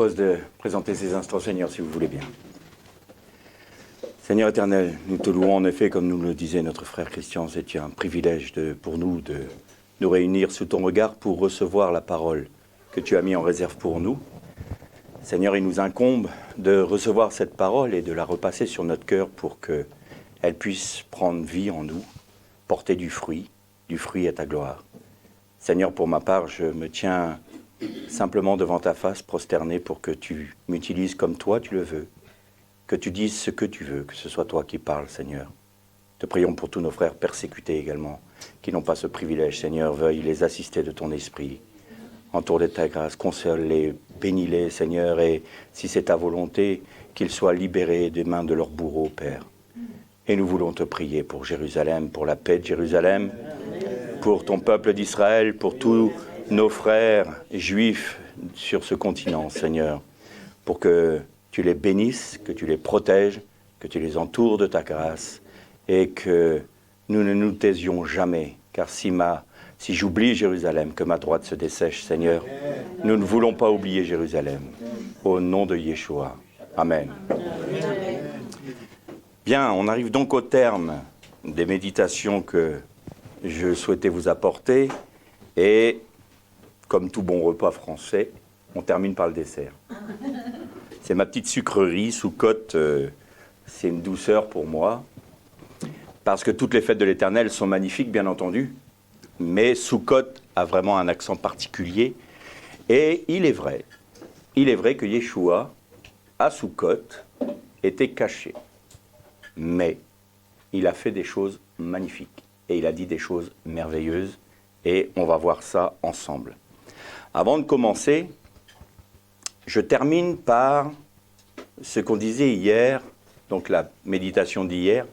propose de présenter ces instants, Seigneur, si vous voulez bien. Seigneur éternel, nous te louons en effet, comme nous le disait notre frère Christian, c'est un privilège pour nous de nous réunir sous ton regard pour recevoir la parole que tu as mis en réserve pour nous. Seigneur, il nous incombe de recevoir cette parole et de la repasser sur notre cœur pour qu'elle puisse prendre vie en nous, porter du fruit à ta gloire. Seigneur, pour ma part, je me tiens simplement devant ta face, prosterné, pour que tu m'utilises comme toi tu le veux, que tu dises ce que tu veux, que ce soit toi qui parles, Seigneur. Te prions pour tous nos frères persécutés également, qui n'ont pas ce privilège, Seigneur, veuille les assister de ton esprit. Entoure de ta grâce, console-les, bénis-les, Seigneur, et si c'est ta volonté, qu'ils soient libérés des mains de leurs bourreaux, Père. Et nous voulons te prier pour Jérusalem, pour la paix de Jérusalem, pour ton peuple d'Israël, pour tous nos frères juifs sur ce continent, Seigneur, pour que tu les bénisses, que tu les protèges, que tu les entoures de ta grâce, et que nous ne nous taisions jamais, car si j'oublie Jérusalem, que ma droite se dessèche, Seigneur, nous ne voulons pas oublier Jérusalem. Au nom de Yeshua. Amen. Bien, on arrive donc au terme des méditations que je souhaitais vous apporter, et comme tout bon repas français, on termine par le dessert. C'est ma petite sucrerie, Soukhot, c'est une douceur pour moi, parce que toutes les fêtes de l'Éternel sont magnifiques, bien entendu, mais Soukhot a vraiment un accent particulier, et il est vrai que Yeshua, à Soukhot, était caché, mais il a fait des choses magnifiques, et il a dit des choses merveilleuses, et on va voir ça ensemble. Avant de commencer, je termine par ce qu'on disait hier, donc la méditation d'hier.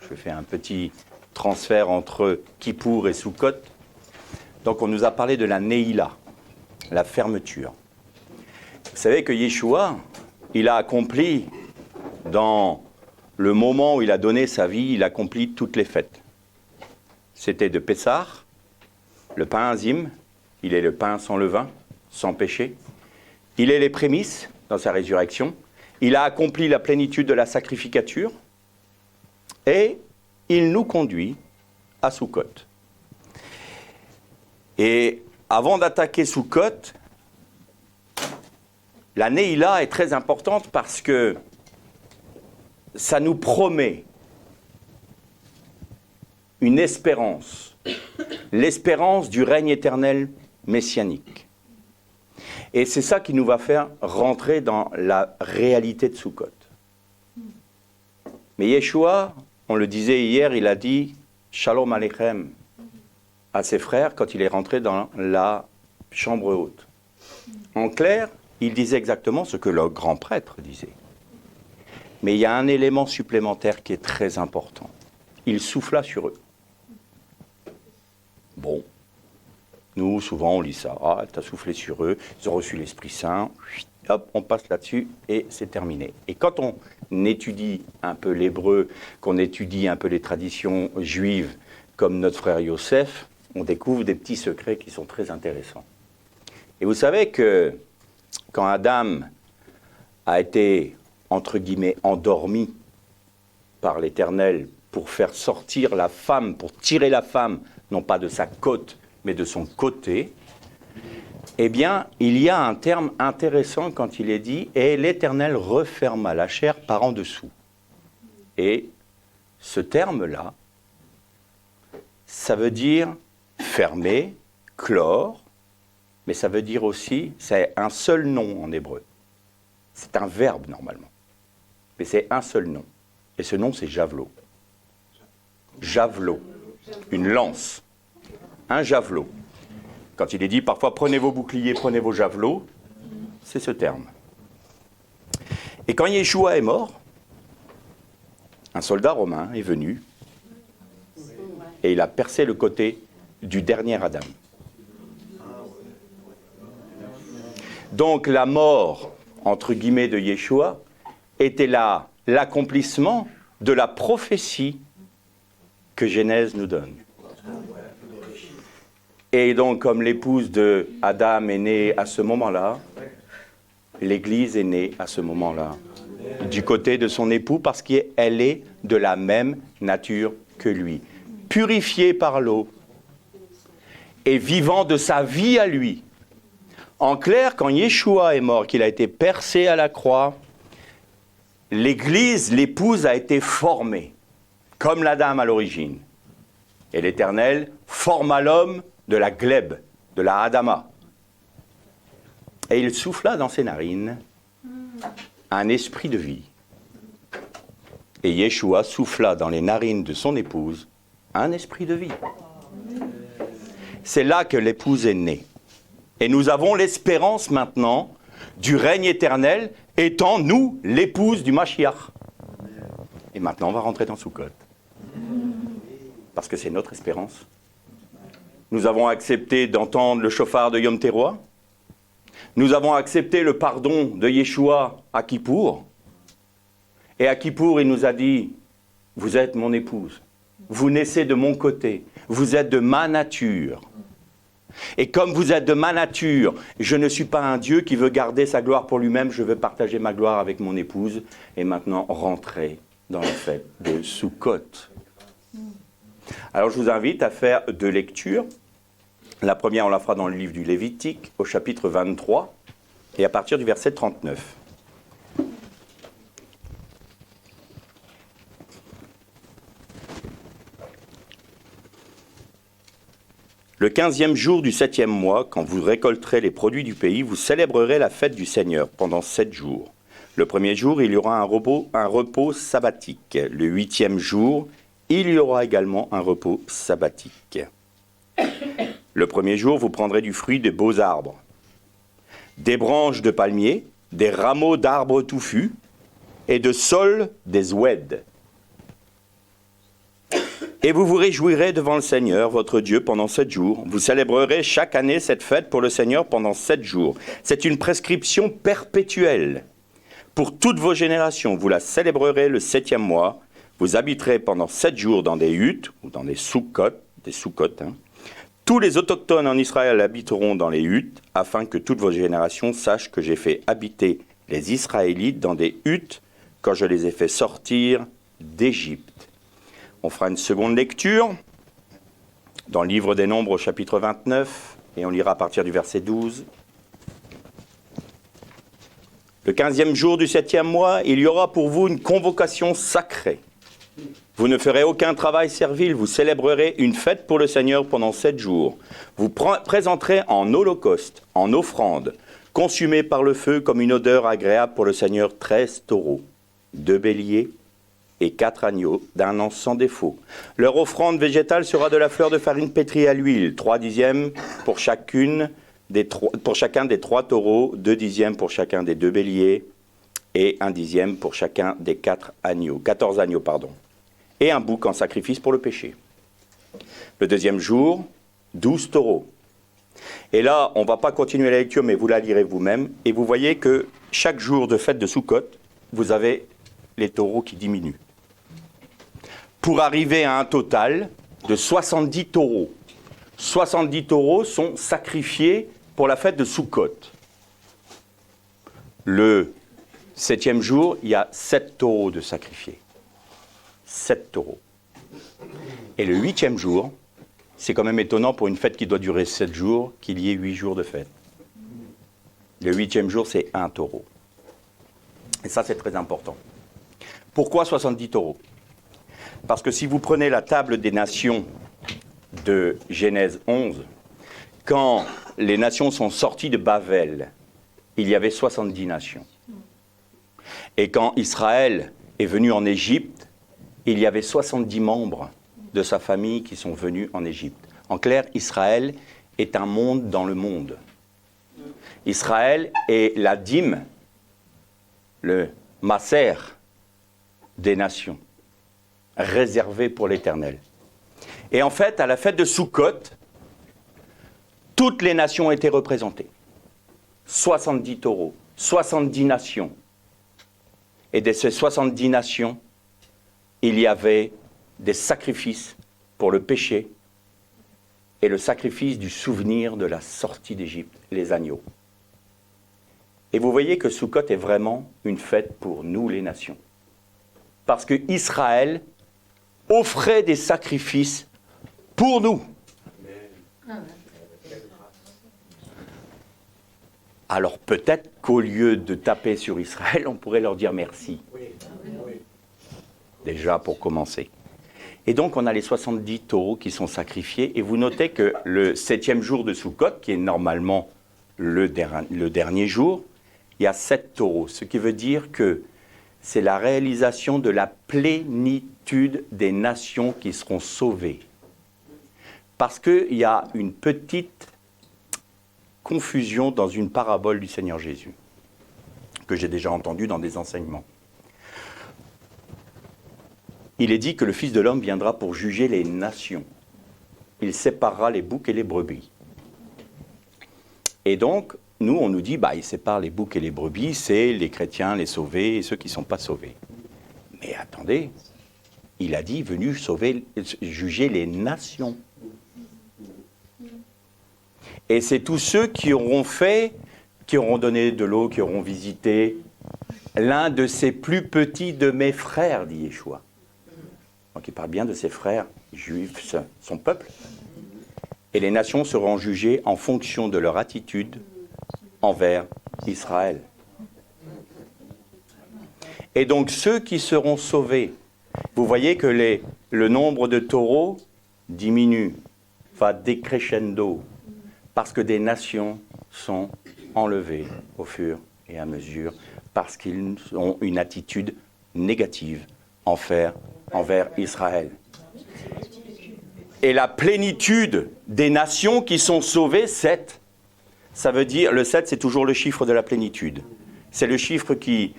Je fais un petit transfert entre Kippour et Soukhot. Donc on nous a parlé de la Neila, la fermeture. Vous savez que Yeshua, il a accompli, dans le moment où il a donné sa vie, il a accompli toutes les fêtes. C'était de Pessah, le pain azim, il est le pain sans levain, sans péché. Il est les prémices dans sa résurrection. Il a accompli la plénitude de la sacrificature. Et il nous conduit à Soukhot. Et avant d'attaquer Soukhot, la Neila est très importante parce que ça nous promet une espérance, l'espérance du règne éternel messianique. Et c'est ça qui nous va faire rentrer dans la réalité de Soukhot. Mais Yeshua, on le disait hier, il a dit « Shalom Aleichem » à ses frères quand il est rentré dans la chambre haute. En clair, il disait exactement ce que le grand prêtre disait. Mais il y a un élément supplémentaire qui est très important. Il souffla sur eux. Bon. Nous, souvent, on lit ça. Ah, tu as soufflé sur eux, ils ont reçu l'Esprit Saint. Hop, on passe là-dessus et c'est terminé. Et quand on étudie un peu l'hébreu, qu'on étudie un peu les traditions juives, comme notre frère Yosef, on découvre des petits secrets qui sont très intéressants. Et vous savez que quand Adam a été, entre guillemets, endormi par l'Éternel pour faire sortir la femme, pour tirer la femme, non pas de sa côte, mais de son côté, eh bien, il y a un terme intéressant quand il est dit « Et l'Éternel referma la chair par en dessous ». Et ce terme-là, ça veut dire fermer, clore, mais ça veut dire aussi, c'est un seul nom en hébreu. C'est un verbe normalement, mais c'est un seul nom. Et ce nom, c'est javelot. Javelot, une lance. Un javelot. Quand il est dit parfois prenez vos boucliers, prenez vos javelots, c'est ce terme. Et quand Yeshua est mort, un soldat romain est venu et il a percé le côté du dernier Adam. Donc la mort, entre guillemets, de Yeshua était là l'accomplissement de la prophétie que Genèse nous donne. Et donc, comme l'épouse de Adam est née à ce moment-là, l'Église est née à ce moment-là, du côté de son époux, parce qu'elle est de la même nature que lui, purifiée par l'eau et vivant de sa vie à lui. En clair, quand Yeshua est mort, qu'il a été percé à la croix, l'Église, l'épouse, a été formée, comme la dame à l'origine. Et l'Éternel forma l'homme de la glèbe, de la Adama. Et il souffla dans ses narines un esprit de vie. Et Yeshua souffla dans les narines de son épouse un esprit de vie. C'est là que l'épouse est née. Et nous avons l'espérance maintenant du règne éternel, étant nous l'épouse du Mashiach. Et maintenant on va rentrer dans Sukkot. Parce que c'est notre espérance. Nous avons accepté d'entendre le chauffard de Yom Teruah. Nous avons accepté le pardon de Yeshua à Kippour. Et à Kippour, il nous a dit, vous êtes mon épouse. Vous naissez de mon côté. Vous êtes de ma nature. Et comme vous êtes de ma nature, je ne suis pas un Dieu qui veut garder sa gloire pour lui-même. Je veux partager ma gloire avec mon épouse. Et maintenant, rentrer dans la fête de Sukkot. Alors, je vous invite à faire deux lectures. La première, on la fera dans le livre du Lévitique, au chapitre 23, et à partir du verset 39. Le 15e jour du 7e mois, quand vous récolterez les produits du pays, vous célébrerez la fête du Seigneur pendant 7 jours. Le premier jour, il y aura un repos sabbatique. Le 8e jour, il y aura également un repos sabbatique. Le premier jour, vous prendrez du fruit des beaux arbres, des branches de palmiers, des rameaux d'arbres touffus et de saules des ouèdes. Et vous vous réjouirez devant le Seigneur, votre Dieu, pendant 7 jours. Vous célébrerez chaque année cette fête pour le Seigneur pendant 7 jours. C'est une prescription perpétuelle. Pour toutes vos générations, vous la célébrerez le 7e mois. Vous habiterez pendant 7 jours dans des huttes, ou dans des soukotes. Tous les autochtones en Israël habiteront dans les huttes, afin que toutes vos générations sachent que j'ai fait habiter les Israélites dans des huttes quand je les ai fait sortir d'Égypte. On fera une seconde lecture dans le livre des Nombres au chapitre 29, et on lira à partir du verset 12. Le 15e jour du 7e mois, il y aura pour vous une convocation sacrée. Vous ne ferez aucun travail servile, vous célébrerez une fête pour le Seigneur pendant 7 jours. Vous présenterez en holocauste, en offrande, consumée par le feu comme une odeur agréable pour le Seigneur 13 taureaux, 2 béliers et 4 agneaux d'un an sans défaut. Leur offrande végétale sera de la fleur de farine pétrie à l'huile, 3 dixièmes pour chacun des 3 taureaux, 2 dixièmes pour chacun des 2 béliers et 1 dixième pour chacun des 14 agneaux. Et un bouc en sacrifice pour le péché. Le deuxième jour, 12 taureaux. Et là, on ne va pas continuer la lecture, mais vous la lirez vous-même. Et vous voyez que chaque jour de fête de Sukkot, vous avez les taureaux qui diminuent. Pour arriver à un total de 70 taureaux. 70 taureaux sont sacrifiés pour la fête de Sukkot. Le 7e jour, il y a 7 taureaux de sacrifiés. 7 taureaux. Et le 8e jour, c'est quand même étonnant pour une fête qui doit durer 7 jours, qu'il y ait 8 jours de fête. Le 8e jour, c'est 1 taureau. Et ça, c'est très important. Pourquoi 70 taureaux? Parce que si vous prenez la table des nations de Genèse 11, quand les nations sont sorties de Babel, il y avait 70 nations. Et quand Israël est venu en Égypte, il y avait 70 membres de sa famille qui sont venus en Égypte. En clair, Israël est un monde dans le monde. Israël est la dîme, le maaser des nations, réservé pour l'Éternel. Et en fait, à la fête de Sukkot, toutes les nations étaient représentées. 70 taureaux, 70 nations. Et de ces 70 nations, il y avait des sacrifices pour le péché et le sacrifice du souvenir de la sortie d'Égypte, les agneaux. Et vous voyez que Sukkot est vraiment une fête pour nous, les nations. Parce que Israël offrait des sacrifices pour nous. Alors peut-être qu'au lieu de taper sur Israël, on pourrait leur dire merci. Déjà pour commencer. Et donc on a les 70 taureaux qui sont sacrifiés. Et vous notez que le 7e jour de Sukkot, qui est normalement le dernier jour, il y a 7 taureaux. Ce qui veut dire que c'est la réalisation de la plénitude des nations qui seront sauvées. Parce qu'il y a une petite confusion dans une parabole du Seigneur Jésus, que j'ai déjà entendue dans des enseignements. Il est dit que le Fils de l'homme viendra pour juger les nations. Il séparera les boucs et les brebis. Et donc, nous, on nous dit, il sépare les boucs et les brebis, c'est les chrétiens, les sauvés et ceux qui ne sont pas sauvés. Mais attendez, il a dit, venu juger les nations. Et c'est tous ceux qui auront donné de l'eau, qui auront visité l'un de ces plus petits de mes frères, dit Yeshua. Donc il parle bien de ses frères juifs, son peuple. Et les nations seront jugées en fonction de leur attitude envers Israël. Et donc ceux qui seront sauvés, vous voyez que le nombre de taureaux diminue, va décrescendo, parce que des nations sont enlevées au fur et à mesure, parce qu'ils ont une attitude négative envers Israël. Et la plénitude des nations qui sont sauvées, 7, ça veut dire, le 7 c'est toujours le chiffre de la plénitude. C'est le chiffre qui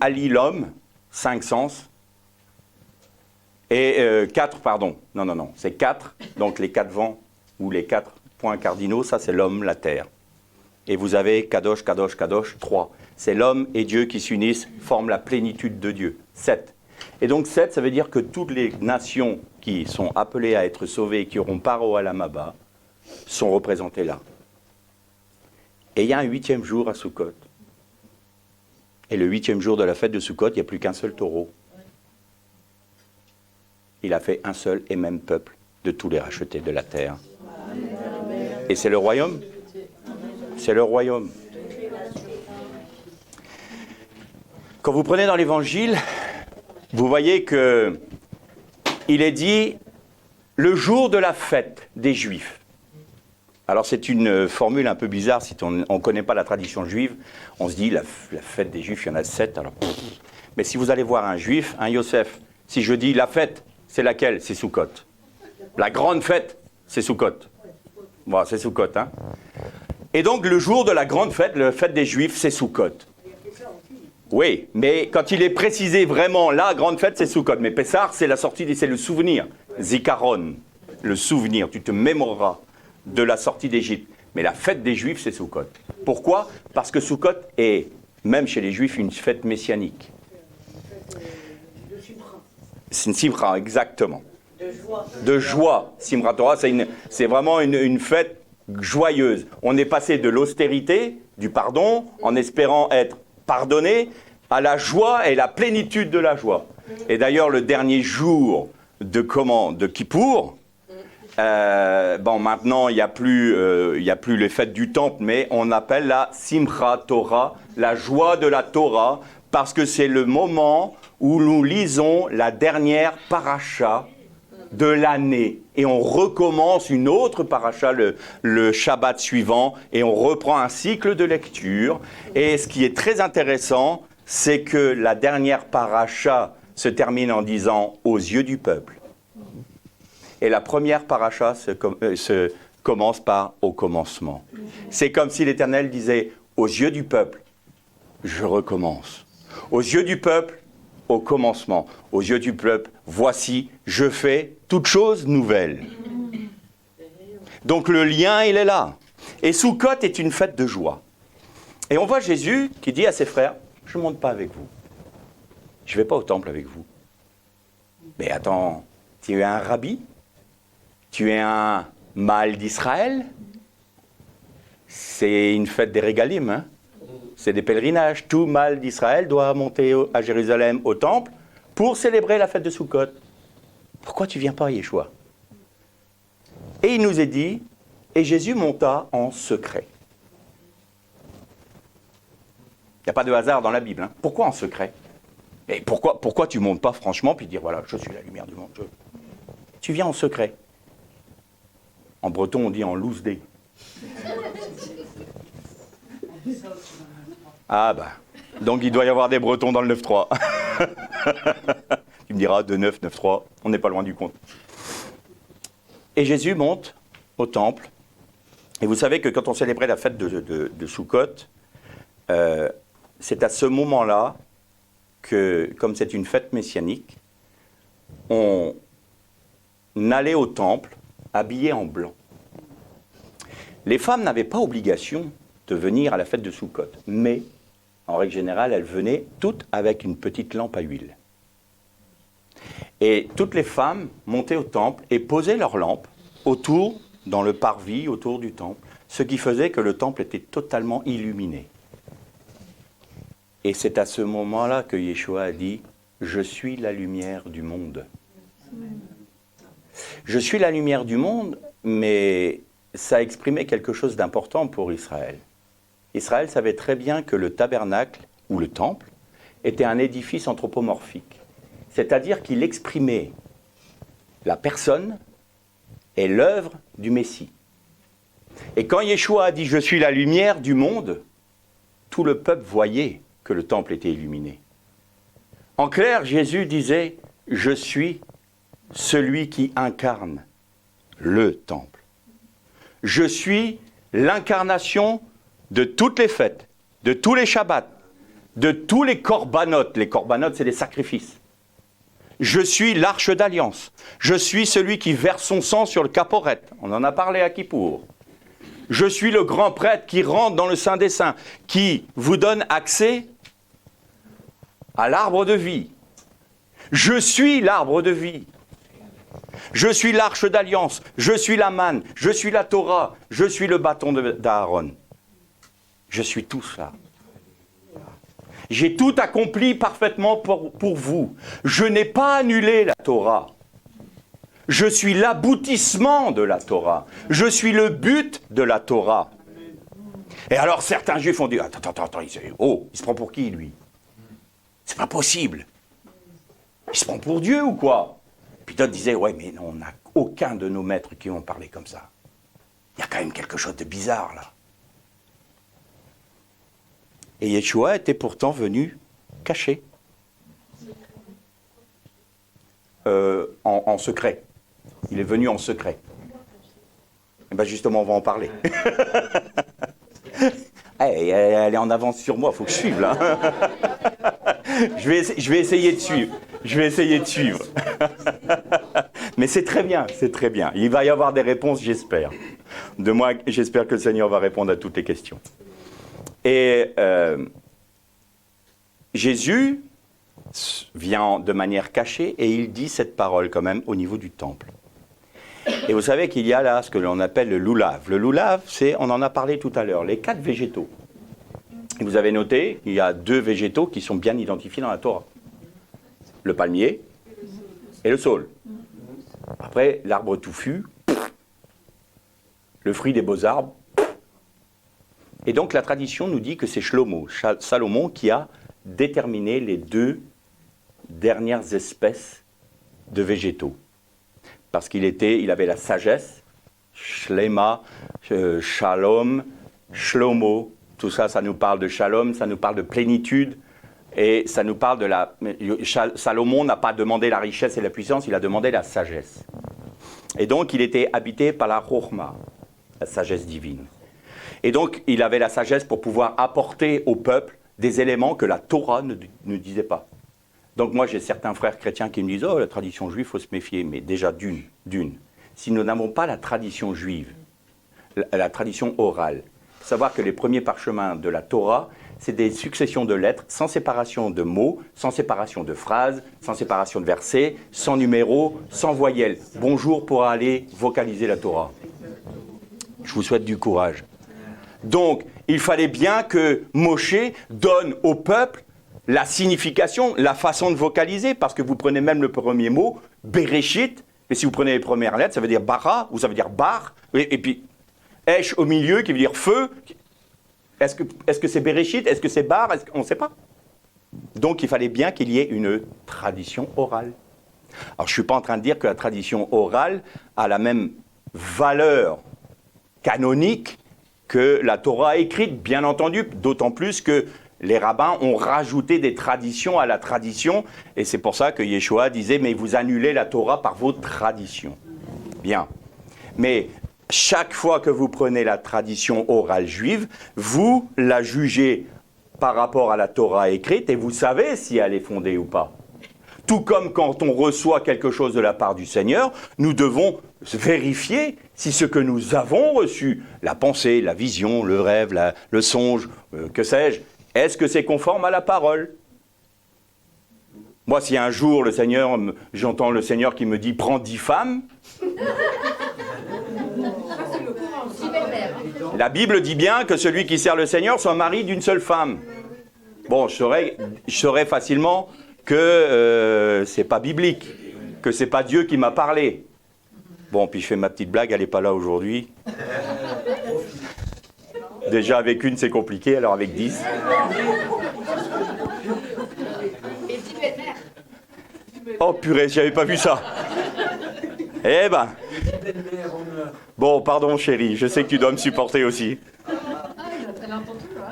allie l'homme, 5 sens, et 4, pardon, non, c'est 4, donc les 4 vents, ou les 4 points cardinaux, ça c'est l'homme, la terre. Et vous avez Kadosh, Kadosh, Kadosh, 3. C'est l'homme et Dieu qui s'unissent, forment la plénitude de Dieu, 7. Et donc 7, ça veut dire que toutes les nations qui sont appelées à être sauvées, qui auront part au Alamaba, sont représentées là. Et il y a un 8e jour à Sukkot. Et le 8e jour de la fête de Sukkot, il n'y a plus qu'un seul taureau. Il a fait un seul et même peuple de tous les rachetés de la terre. Et c'est le royaume. C'est le royaume. Quand vous prenez dans l'Évangile, vous voyez que il est dit le jour de la fête des Juifs. Alors c'est une formule un peu bizarre si on ne connaît pas la tradition juive. On se dit la fête des Juifs, il y en a 7. Alors, mais si vous allez voir un Juif, un Yosef, si je dis la fête, c'est laquelle? C'est Sukkot. La grande fête, c'est Sukkot. Bon, c'est Sukkot, hein. Et donc le jour de la grande fête, la fête des Juifs, c'est Sukkot. Oui, mais quand il est précisé vraiment, la grande fête, c'est Sukkot. Mais Pessah, c'est la sortie, c'est le souvenir. Zikaron, le souvenir. Tu te mémoreras de la sortie d'Égypte. Mais la fête des Juifs, c'est Sukkot. Pourquoi? Parce que Sukkot est, même chez les Juifs, une fête messianique. C'est une simra, exactement. De joie. Simrat Torah, c'est vraiment une fête joyeuse. On est passé de l'austérité, du pardon, en espérant être pardonné, à la joie et la plénitude de la joie. Et d'ailleurs, le dernier jour de Kippour, maintenant, il n'y a plus les fêtes du temple, mais on appelle la Simchat Torah, la joie de la Torah, parce que c'est le moment où nous lisons la dernière paracha de l'année. Et on recommence une autre paracha le Shabbat suivant, et on reprend un cycle de lecture. Et ce qui est très intéressant, c'est que la dernière paracha se termine en disant « aux yeux du peuple ». Et la première paracha se commence par « au commencement ». C'est comme si l'Éternel disait « aux yeux du peuple, je recommence ». Aux yeux du peuple, au commencement. Aux yeux du peuple, voici, je fais toute chose nouvelle. Donc le lien, il est là. Et Sukkot est une fête de joie. Et on voit Jésus qui dit à ses frères, je ne monte pas avec vous. Je ne vais pas au temple avec vous. Mais attends, tu es un rabbi? Tu es un mâle d'Israël? C'est une fête des régalim, hein. C'est des pèlerinages. Tout mâle d'Israël doit monter à Jérusalem, au temple, pour célébrer la fête de Sukkot. Pourquoi tu ne viens pas, Yeshua? Et il nous est dit, et Jésus monta en secret. Il n'y a pas de hasard dans la Bible. Hein. Pourquoi en secret? Et pourquoi tu ne montes pas franchement, puis dire, voilà, je suis la lumière du monde. Tu viens en secret. En breton, on dit en loose day. Ah bah, donc il doit y avoir des Bretons dans le 9-3. Tu me diras, 2-9, 9-3, on n'est pas loin du compte. Et Jésus monte au temple. Et vous savez que quand on célébrait la fête de Sukkot, c'est à ce moment-là que, comme c'est une fête messianique, on allait au temple habillé en blanc. Les femmes n'avaient pas obligation de venir à la fête de Sukkot, mais en règle générale, elles venaient toutes avec une petite lampe à huile. Et toutes les femmes montaient au temple et posaient leur lampe autour, dans le parvis, autour du temple, ce qui faisait que le temple était totalement illuminé. Et c'est à ce moment-là que Yeshua a dit « Je suis la lumière du monde ». Je suis la lumière du monde, mais ça exprimait quelque chose d'important pour Israël. Israël savait très bien que le tabernacle, ou le temple, était un édifice anthropomorphique. C'est-à-dire qu'il exprimait la personne et l'œuvre du Messie. Et quand Yeshua a dit « Je suis la lumière du monde », tout le peuple voyait que le temple était illuminé. En clair, Jésus disait « Je suis celui qui incarne le temple. Je suis l'incarnation de toutes les fêtes, de tous les Shabbats, de tous les corbanotes. Les corbanotes, c'est des sacrifices. Je suis l'arche d'alliance. Je suis celui qui verse son sang sur le caporet. On en a parlé à Kippour. Je suis le grand prêtre qui rentre dans le Saint des Saints, qui vous donne accès à l'arbre de vie. Je suis l'arbre de vie. Je suis l'arche d'alliance. Je suis la manne. Je suis la Torah. Je suis le bâton d'Aaron. Je suis tout ça. J'ai tout accompli parfaitement pour vous. Je n'ai pas annulé la Torah. Je suis l'aboutissement de la Torah. Je suis le but de la Torah. Et alors certains juifs ont dit, attends, il se prend pour qui lui? C'est pas possible. Il se prend pour Dieu ou quoi? Puis d'autres disaient, ouais mais non, on n'a aucun de nos maîtres qui ont parlé comme ça. Il y a quand même quelque chose de bizarre là. Et Yeshua était pourtant venu caché. En secret. Il est venu en secret. Et bien justement, on va en parler. Elle est en avance sur moi, il faut que je suive là. Je vais essayer de suivre. Mais c'est très bien, c'est très bien. Il va y avoir des réponses, j'espère. De moi, j'espère que le Seigneur va répondre à toutes les questions. Et Jésus vient de manière cachée et il dit cette parole quand même au niveau du temple. Et vous savez qu'il y a là ce que l'on appelle le loulav. Le loulav, c'est, on en a parlé tout à l'heure, les 4 végétaux. Et vous avez noté qu'il y a 2 végétaux qui sont bien identifiés dans la Torah. Le palmier et le saule. Après, l'arbre touffu, le fruit des beaux arbres. Et donc la tradition nous dit que c'est Salomon qui a déterminé les 2 dernières espèces de végétaux. Parce qu'il avait la sagesse, Shlema, Shalom, Shlomo, tout ça, ça nous parle de Shalom, ça nous parle de plénitude, et ça nous parle de la... Salomon n'a pas demandé la richesse et la puissance, il a demandé la sagesse. Et donc il était habité par la Chokhma, la sagesse divine. Et donc il avait la sagesse pour pouvoir apporter au peuple des éléments que la Torah ne disait pas. Donc moi, j'ai certains frères chrétiens qui me disent « Oh, la tradition juive, il faut se méfier. » Mais déjà, d'une, si nous n'avons pas la tradition juive, la tradition orale, il faut savoir que les premiers parchemins de la Torah, c'est des successions de lettres, sans séparation de mots, sans séparation de phrases, sans séparation de versets, sans numéros, sans voyelles. Bonjour pour aller vocaliser la Torah. Je vous souhaite du courage. Donc, il fallait bien que Moshe donne au peuple la signification, la façon de vocaliser, parce que vous prenez même le premier mot, Bereshit, mais si vous prenez les premières lettres, ça veut dire bara, ou ça veut dire bar, et puis Esh au milieu, qui veut dire feu. Est-ce que c'est Bereshit? Est-ce que c'est bar? On ne sait pas. Donc, il fallait bien qu'il y ait une tradition orale. Alors, je ne suis pas en train de dire que la tradition orale a la même valeur canonique que la Torah écrite, bien entendu, d'autant plus que les rabbins ont rajouté des traditions à la tradition, et c'est pour ça que Yeshua disait « mais vous annulez la Torah par vos traditions ». Bien. Mais chaque fois que vous prenez la tradition orale juive, vous la jugez par rapport à la Torah écrite, et vous savez si elle est fondée ou pas. Tout comme quand on reçoit quelque chose de la part du Seigneur, nous devons vérifier si ce que nous avons reçu, la pensée, la vision, le rêve, le songe, que sais-je, est-ce que c'est conforme à la parole? Moi, si un jour j'entends le Seigneur qui me dit « prends 10 femmes », la Bible dit bien que celui qui sert le Seigneur soit mari d'une seule femme. Bon, je saurais facilement que c'est pas biblique, que c'est pas Dieu qui m'a parlé. Bon, puis je fais ma petite blague, elle n'est pas là aujourd'hui. Déjà avec une c'est compliqué, alors avec 10. Oh purée, j'avais pas vu ça. Eh ben. Bon, pardon chérie, je sais que tu dois me supporter aussi.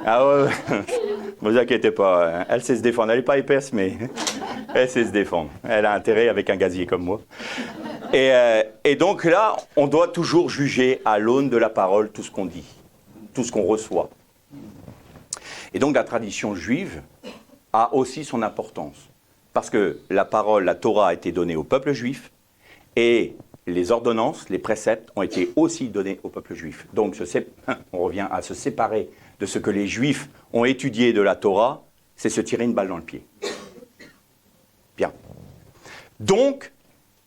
Ah ouais. Ne vous inquiétez pas, elle sait se défendre. Elle n'est pas épaisse, mais elle sait se défendre. Elle a intérêt avec un gazier comme moi. Et donc là, on doit toujours juger à l'aune de la parole tout ce qu'on dit, tout ce qu'on reçoit. Et donc la tradition juive a aussi son importance. Parce que la parole, la Torah a été donnée au peuple juif, et les ordonnances, les préceptes ont été aussi donnés au peuple juif. Donc on revient à se séparer de ce que les Juifs ont étudié de la Torah, c'est se tirer une balle dans le pied. Bien. Donc,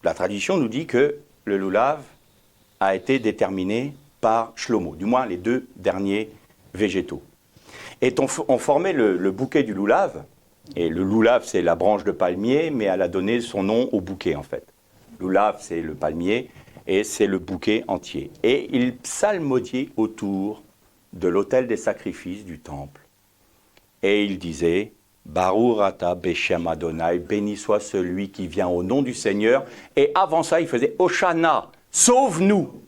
la tradition nous dit que le lulav a été déterminé par Shlomo, du moins les 2 derniers végétaux. Et on formait le bouquet du lulav, et le lulav c'est la branche de palmier, mais elle a donné son nom au bouquet en fait. Lulav c'est le palmier, et c'est le bouquet entier. Et il psalmodiait autour de l'autel des sacrifices du temple. Et il disait « Baruch ata beshem Adonai, béni soit celui qui vient au nom du Seigneur. » Et avant ça, il faisait « Hoshana, sauve-nous.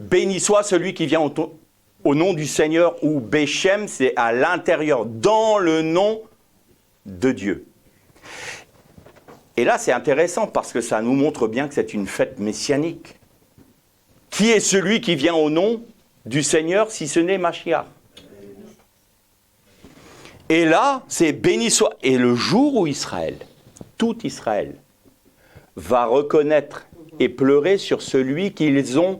Béni soit celui qui vient au nom du Seigneur. » Ou Beshem, c'est à l'intérieur, dans le nom de Dieu. Et là, c'est intéressant parce que ça nous montre bien que c'est une fête messianique. Qui est celui qui vient au nom du Seigneur, si ce n'est Mashiach? Et là, c'est béni soit. Et le jour où Israël, tout Israël, va reconnaître et pleurer sur celui qu'ils ont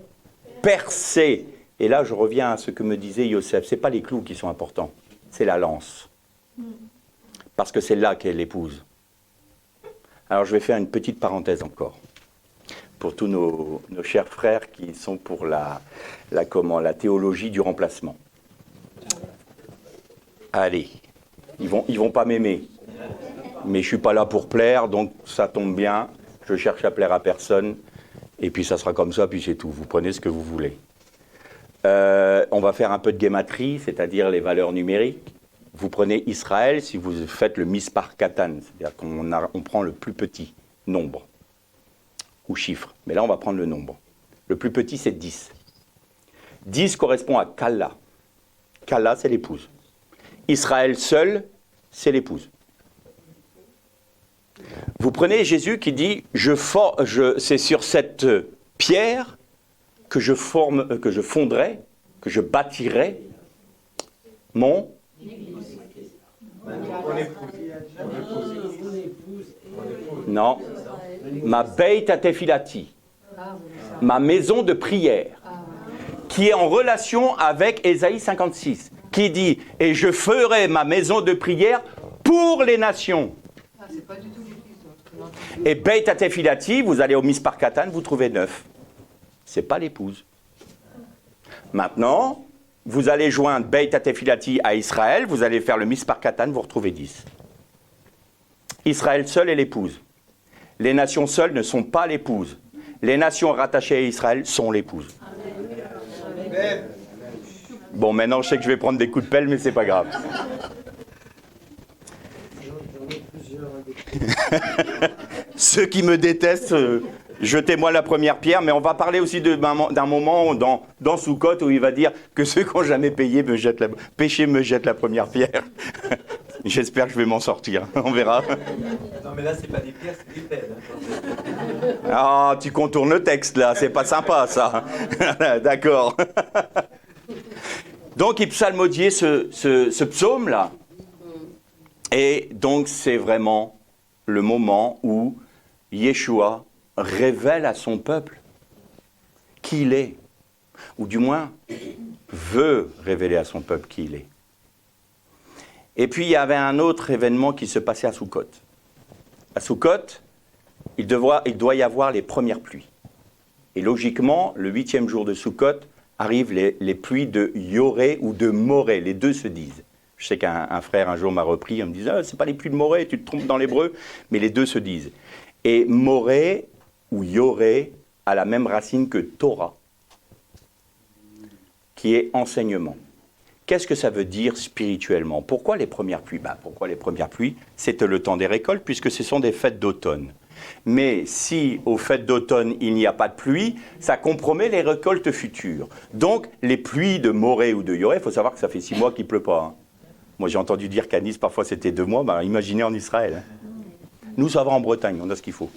percé. Et là, je reviens à ce que me disait Yosef. Ce n'est pas les clous qui sont importants, c'est la lance. Parce que c'est là qu'est l'épouse. Alors, je vais faire une petite parenthèse encore. Pour tous nos chers frères qui sont pour la théologie du remplacement. Allez, ils vont pas m'aimer, mais je ne suis pas là pour plaire, donc ça tombe bien, je cherche à plaire à personne, et puis ça sera comme ça, puis c'est tout, vous prenez ce que vous voulez. On va faire un peu de guématrie, c'est-à-dire les valeurs numériques. Vous prenez Israël, si vous faites le mispar katan, c'est-à-dire qu'on prend le plus petit nombre, ou chiffre. Mais là, on va prendre le nombre. Le plus petit, c'est 10. 10 correspond à Kalla. Kalla, c'est l'épouse. Israël seul, c'est l'épouse. Vous prenez Jésus qui dit c'est sur cette pierre que je fonderai, que je bâtirai mon... Non. Ma beit atefilati, ma maison de prière, qui est en relation avec Ésaïe 56, qui dit « Et je ferai ma maison de prière pour les nations ». Et beit atefilati, vous allez au mispar katan, vous trouvez 9. C'est pas l'épouse. Maintenant, vous allez joindre Beit Atefilati à Israël, vous allez faire le Mispar Katan, vous retrouvez 10. Israël seul est l'épouse. Les nations seules ne sont pas l'épouse. Les nations rattachées à Israël sont l'épouse. Bon, maintenant je sais que je vais prendre des coups de pelle, mais c'est pas grave. Ceux qui me détestent, jetez-moi la première pierre, mais on va parler aussi d'un moment dans Soukot où il va dire que ceux qui n'ont jamais péché me jettent la première pierre. J'espère que je vais m'en sortir, on verra. Non mais là c'est pas des pierres, c'est des pelles. Ah, tu contournes le texte là, c'est pas sympa ça. D'accord. Donc il psalmodiait ce psaume là. Et donc c'est vraiment le moment où Yeshua révèle à son peuple qui il est. Ou du moins veut révéler à son peuple qui il est. Et puis, il y avait un autre événement qui se passait à Soukot. À Soukot, il doit y avoir les premières pluies. Et logiquement, le 8e jour de Soukot, arrivent les pluies de Yoré ou de Moré. Les deux se disent. Je sais qu'un frère, un jour, m'a repris. Il me disait, ah, c'est pas les pluies de Moré, tu te trompes dans l'hébreu. Mais les deux se disent. Et Moré ou Yoré a la même racine que Torah, qui est enseignement. Qu'est-ce que ça veut dire spirituellement? Pourquoi les premières pluies? Pourquoi les premières pluies? C'était le temps des récoltes, puisque ce sont des fêtes d'automne. Mais si aux fêtes d'automne, il n'y a pas de pluie, ça compromet les récoltes futures. Donc, les pluies de Moré ou de Yoré, il faut savoir que ça fait 6 mois qu'il ne pleut pas. Hein. Moi, j'ai entendu dire qu'à Nice, parfois, c'était 2 mois. Imaginez en Israël. Hein. Nous, ça va en Bretagne, on a ce qu'il faut.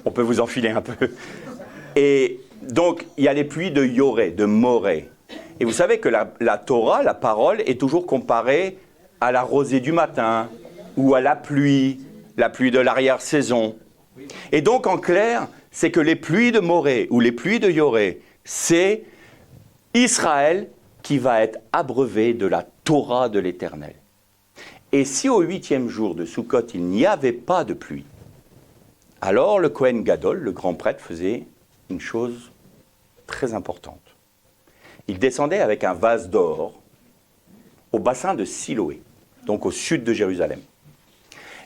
On peut vous enfiler un peu. Et donc, il y a les pluies de Yoré, de Moré. Et vous savez que la Torah, la parole, est toujours comparée à la rosée du matin ou à la pluie de l'arrière-saison. Et donc, en clair, c'est que les pluies de Moré ou les pluies de Yoré, c'est Israël qui va être abreuvé de la Torah de l'Éternel. Et si au 8e jour de Soukot, il n'y avait pas de pluie, alors le Kohen Gadol, le grand prêtre, faisait une chose très importante. Il descendait avec un vase d'or au bassin de Siloé, donc au sud de Jérusalem.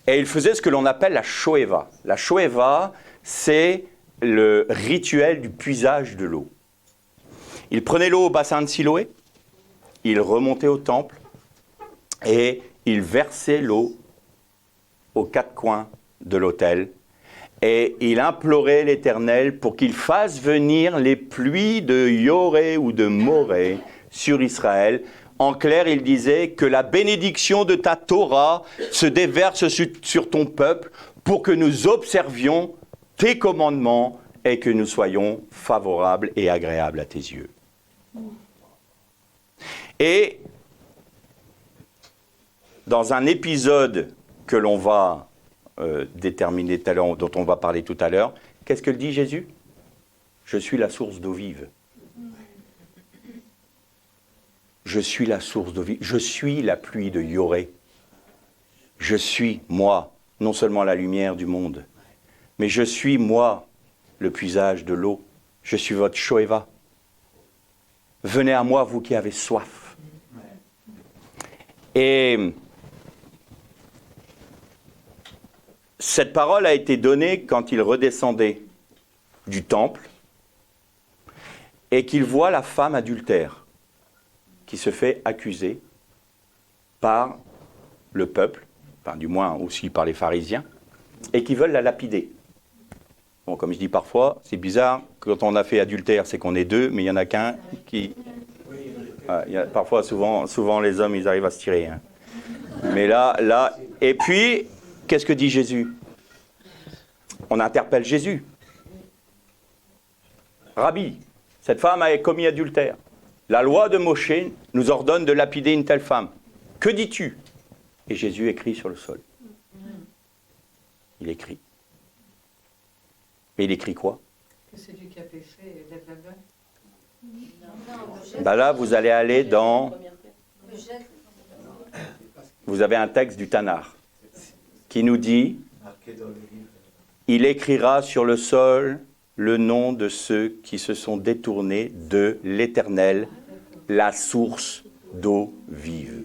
Et il faisait ce que l'on appelle la shoeva. La shoeva, c'est le rituel du puisage de l'eau. Il prenait l'eau au bassin de Siloé, il remontait au temple et il versait l'eau aux 4 coins de l'autel. Et il implorait l'Éternel pour qu'il fasse venir les pluies de Yoré ou de Moré sur Israël. En clair, il disait que la bénédiction de ta Torah se déverse sur ton peuple pour que nous observions tes commandements et que nous soyons favorables et agréables à tes yeux. Et dans un épisode que l'on va déterminé tout à l'heure, dont on va parler tout à l'heure, qu'est-ce que dit Jésus? Je suis la source d'eau vive. Je suis la source d'eau vive. Je suis la pluie de Yoré. Je suis, moi, non seulement la lumière du monde, mais je suis, moi, le puisage de l'eau. Je suis votre shoeva. Venez à moi, vous qui avez soif. Et cette parole a été donnée quand il redescendait du temple et qu'il voit la femme adultère qui se fait accuser par le peuple, enfin du moins aussi par les pharisiens, et qui veulent la lapider. Bon, comme je dis parfois, c'est bizarre, quand on a fait adultère, c'est qu'on est 2, mais il n'y en a qu'un qui... parfois, souvent les hommes, ils arrivent à se tirer. Hein. Mais là... Et puis... Qu'est-ce que dit Jésus? On interpelle Jésus. Rabbi, cette femme a commis adultère. La loi de Moshe nous ordonne de lapider une telle femme. Que dis-tu? Et Jésus écrit sur le sol. Il écrit. Mais il écrit quoi? Que celui qui a péché lève la main. Là, vous allez aller dans... Vous avez un texte du Tanar qui nous dit, il écrira sur le sol le nom de ceux qui se sont détournés de l'Éternel la source d'eau vive.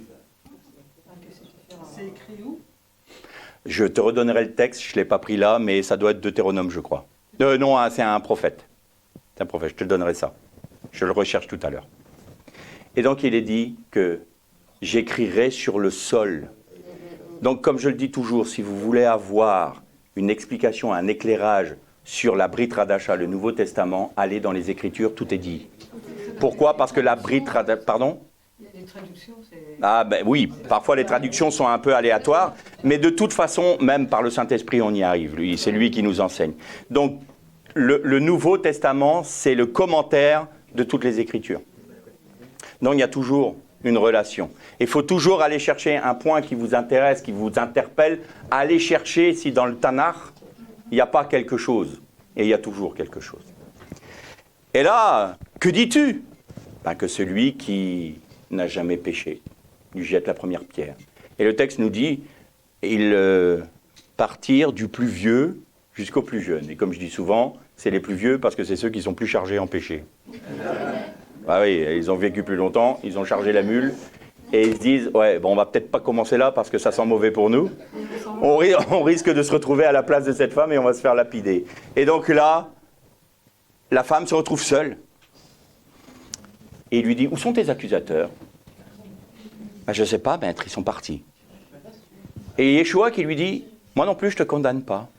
C'est écrit où? Je te redonnerai le texte, je ne l'ai pas pris là, mais ça doit être Deutéronome, je crois. Non, c'est un prophète. C'est un prophète, je te donnerai ça. Je le recherche tout à l'heure. Et donc il est dit que j'écrirai sur le sol. Donc comme je le dis toujours, si vous voulez avoir une explication, un éclairage sur la Brit Hadasha, le Nouveau Testament, allez dans les Écritures, tout est dit. Pourquoi? Parce que la Brit Hadasha... Pardon? Les traductions, c'est... Ah ben oui, parfois les traductions sont un peu aléatoires, mais de toute façon, même par le Saint-Esprit, on y arrive. C'est lui qui nous enseigne. Donc, le Nouveau Testament, c'est le commentaire de toutes les Écritures. Donc, il y a toujours une relation. Il faut toujours aller chercher un point qui vous intéresse, qui vous interpelle, aller chercher si dans le Tanakh, il n'y a pas quelque chose. Et il y a toujours quelque chose. Et là, que dis-tu? Ben, que celui qui n'a jamais péché lui jette la première pierre. Et le texte nous dit, ils partirent du plus vieux jusqu'au plus jeune. Et comme je dis souvent, c'est les plus vieux parce que c'est ceux qui sont plus chargés en péché. Ah oui, ils ont vécu plus longtemps, ils ont chargé la mule, et ils se disent, ouais, bon, on va peut-être pas commencer là parce que ça sent mauvais pour nous. On risque de se retrouver à la place de cette femme et on va se faire lapider. Et donc là, la femme se retrouve seule. Et il lui dit, où sont tes accusateurs? Ben, je ne sais pas, maître, ils sont partis. Et Yeshua qui lui dit, moi non plus, je ne te condamne pas.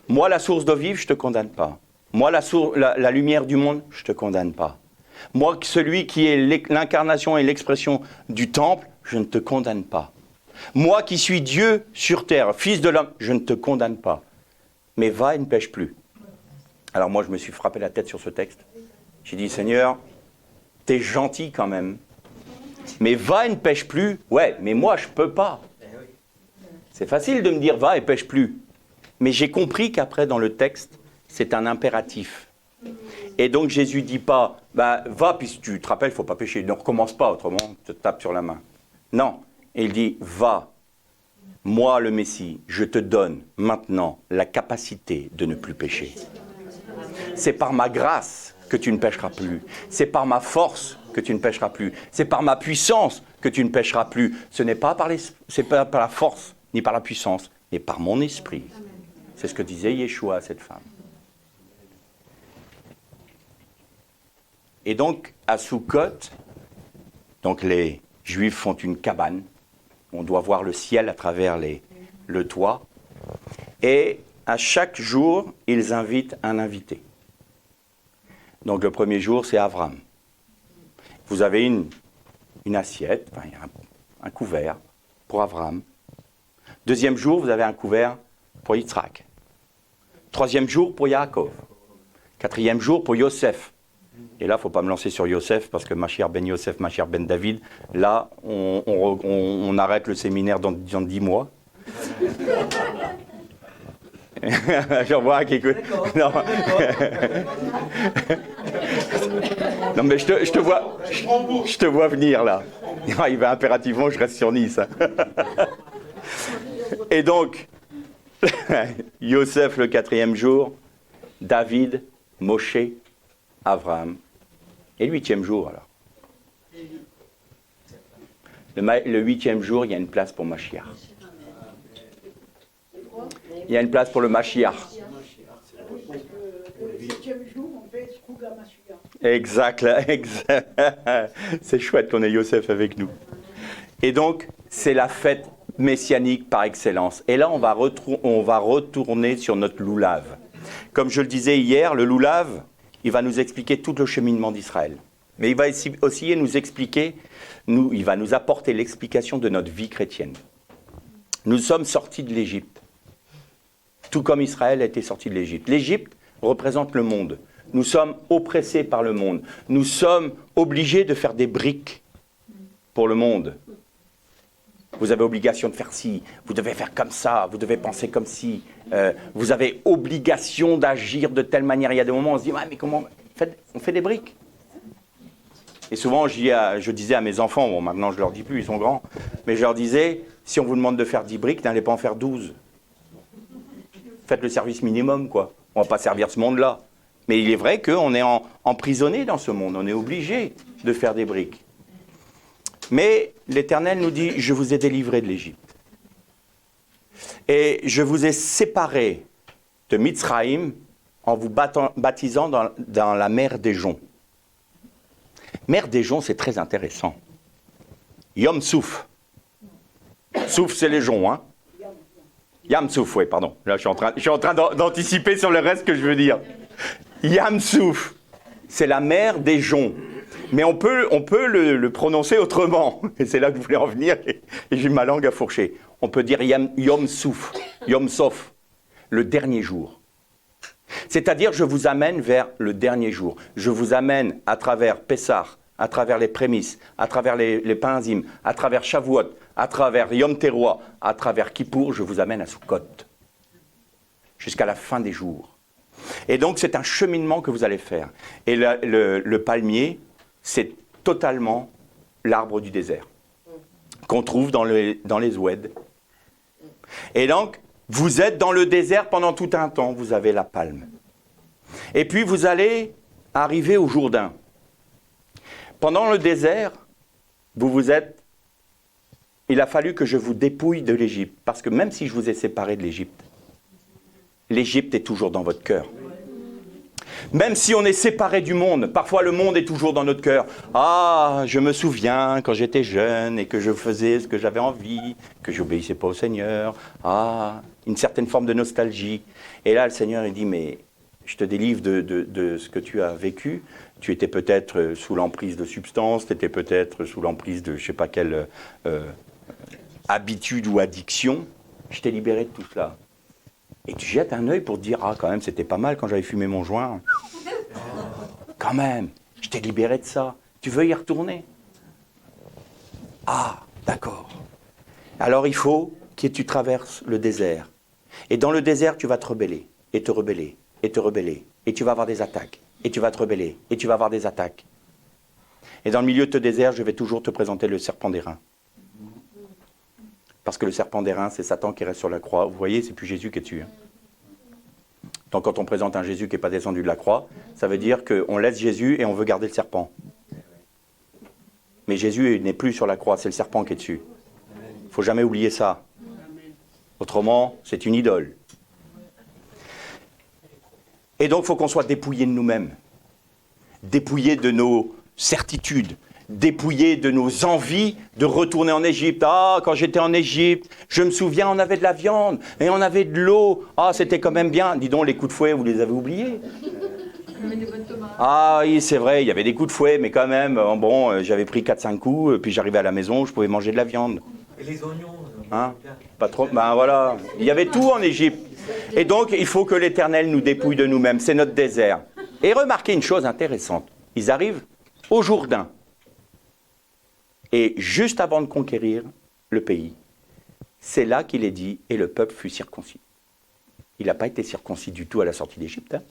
Moi, la source d'eau vive, je ne te condamne pas. Moi, la lumière du monde, je ne te condamne pas. Moi, celui qui est l'incarnation et l'expression du temple, je ne te condamne pas. Moi qui suis Dieu sur terre, fils de l'homme, je ne te condamne pas. Mais va et ne pêche plus. Alors moi, je me suis frappé la tête sur ce texte. J'ai dit, Seigneur, t'es gentil quand même. Mais va et ne pêche plus. Ouais, mais moi, je ne peux pas. C'est facile de me dire, va et pêche plus. Mais j'ai compris qu'après, dans le texte, c'est un impératif. Et donc, Jésus ne dit pas, bah, va, puis tu te rappelles, il ne faut pas pécher. Ne recommence pas, autrement, tu te tapes sur la main. Non. Et il dit, va. Moi, le Messie, je te donne maintenant la capacité de ne plus pécher. C'est par ma grâce que tu ne pécheras plus. C'est par ma force que tu ne pécheras plus. C'est par ma puissance que tu ne pécheras plus. Ce n'est pas par la force, ni par la puissance, mais par mon esprit. C'est ce que disait Yeshua à cette femme. Et donc, à Sukkot, donc les Juifs font une cabane. On doit voir le ciel à travers le toit. Et à chaque jour, ils invitent un invité. Donc le premier jour, c'est Avram. Vous avez une assiette, enfin, un couvert pour Avram. Deuxième jour, vous avez un couvert pour Yitzhak. Troisième jour, pour Yaakov. Quatrième jour, pour Yosef. Et là, il ne faut pas me lancer sur Yosef, parce que Mashiach ben Yosef, Mashiach ben David, là, on arrête le séminaire dans 10 mois. J'en vois qui écoute. Non. Non, mais je te vois venir, là. Il va impérativement, je reste sur Nice. Et donc, Yosef le 4e jour, David, Moshe, Abraham. Et le 8e jour, alors. Le 8e jour, il y a une place pour Mashiach. Il y a une place pour le Mashiach. Le 7e jour, on fait Skouga Mashiach. Exact. C'est chouette qu'on ait Yosef avec nous. Et donc, c'est la fête messianique par excellence. Et là, on va retourner sur notre loulav. Comme je le disais hier, le loulav, il va nous expliquer tout le cheminement d'Israël. Mais il va aussi nous expliquer, il va nous apporter l'explication de notre vie chrétienne. Nous sommes sortis de l'Égypte. Tout comme Israël a été sorti de l'Égypte. L'Égypte représente le monde. Nous sommes oppressés par le monde. Nous sommes obligés de faire des briques pour le monde. Vous avez obligation de faire ci, vous devez faire comme ça, vous devez penser comme ci. Vous avez obligation d'agir de telle manière. Il y a des moments où on se dit, ouais, mais comment on fait des briques. Et souvent, je disais à mes enfants, bon, maintenant je leur dis plus, ils sont grands, mais je leur disais, si on vous demande de faire 10 briques, n'allez pas en faire 12. Faites le service minimum, quoi. On ne va pas servir ce monde-là. Mais il est vrai qu'on est emprisonné dans ce monde, on est obligé. de faire des briques. Mais l'Éternel nous dit, je vous ai délivré de l'Égypte. Et je vous ai séparé de Mitzraïm en vous baptisant dans la mer des joncs. Mer des joncs, c'est très intéressant. Yom Souf. Souf, c'est les joncs, hein. Yam Souf, oui, pardon. Là, je suis en train d'anticiper sur le reste que je veux dire. Yam Souf, c'est la mer des joncs. Mais on peut le prononcer autrement. Et c'est là que je voulais en venir, et j'ai ma langue à fourcher. On peut dire Yom Souf, Yom Sof, le dernier jour. C'est-à-dire, je vous amène vers le dernier jour. Je vous amène à travers Pessah, à travers les prémices, à travers les Pinzim, à travers Shavuot, à travers Yom Teruah, à travers Kippour, je vous amène à Sukkot. Jusqu'à la fin des jours. Et donc, c'est un cheminement que vous allez faire. Et le palmier, c'est totalement l'arbre du désert, qu'on trouve dans les oueds. Et donc, vous êtes dans le désert pendant tout un temps, vous avez la palme. Et puis, vous allez arriver au Jourdain. Pendant le désert, il a fallu que je vous dépouille de l'Égypte. Parce que même si je vous ai séparé de l'Égypte, l'Égypte est toujours dans votre cœur. Même si on est séparé du monde, parfois le monde est toujours dans notre cœur. Ah, je me souviens quand j'étais jeune et que je faisais ce que j'avais envie, que j'obéissais pas au Seigneur. Ah, une certaine forme de nostalgie. Et là, le Seigneur, il dit, mais je te délivre de ce que tu as vécu. Tu étais peut-être sous l'emprise de substances, tu étais peut-être sous l'emprise de je ne sais pas quelle habitude ou addiction. Je t'ai libéré de tout cela. Et tu jettes un œil pour te dire, ah quand même, c'était pas mal quand j'avais fumé mon joint. Quand même, je t'ai libéré de ça. Tu veux y retourner? Ah, d'accord. Alors il faut que tu traverses le désert. Et dans le désert, tu vas te rebeller, et te rebeller, et te rebeller. Et tu vas avoir des attaques. Et tu vas te rebeller, et tu vas avoir des attaques. Et dans le milieu de ce désert, je vais toujours te présenter le serpent d'airain. Parce que le serpent d'airain, c'est Satan qui reste sur la croix. Vous voyez, c'est plus Jésus qui est dessus. Donc quand on présente un Jésus qui n'est pas descendu de la croix, ça veut dire qu'on laisse Jésus et on veut garder le serpent. Mais Jésus n'est plus sur la croix, c'est le serpent qui est dessus. Il ne faut jamais oublier ça. Autrement, c'est une idole. Et donc, il faut qu'on soit dépouillé de nous-mêmes, dépouillé de nos certitudes, dépouillé de nos envies de retourner en Égypte. Ah, quand j'étais en Égypte, je me souviens, on avait de la viande et on avait de l'eau. Ah, c'était quand même bien. Dis donc, les coups de fouet, vous les avez oubliés? Ah oui, c'est vrai, il y avait des coups de fouet, mais quand même, bon, j'avais pris 4-5 coups, puis j'arrivais à la maison, je pouvais manger de la viande. Et les oignons? Hein? Pas trop. Ben voilà, il y avait tout en Égypte. Et donc, il faut que l'Éternel nous dépouille de nous-mêmes. C'est notre désert. Et remarquez une chose intéressante. Ils arrivent au Jourdain. Et juste avant de conquérir le pays, c'est là qu'il est dit, et le peuple fut circoncis. Il n'a pas été circoncis du tout à la sortie d'Égypte. Hein?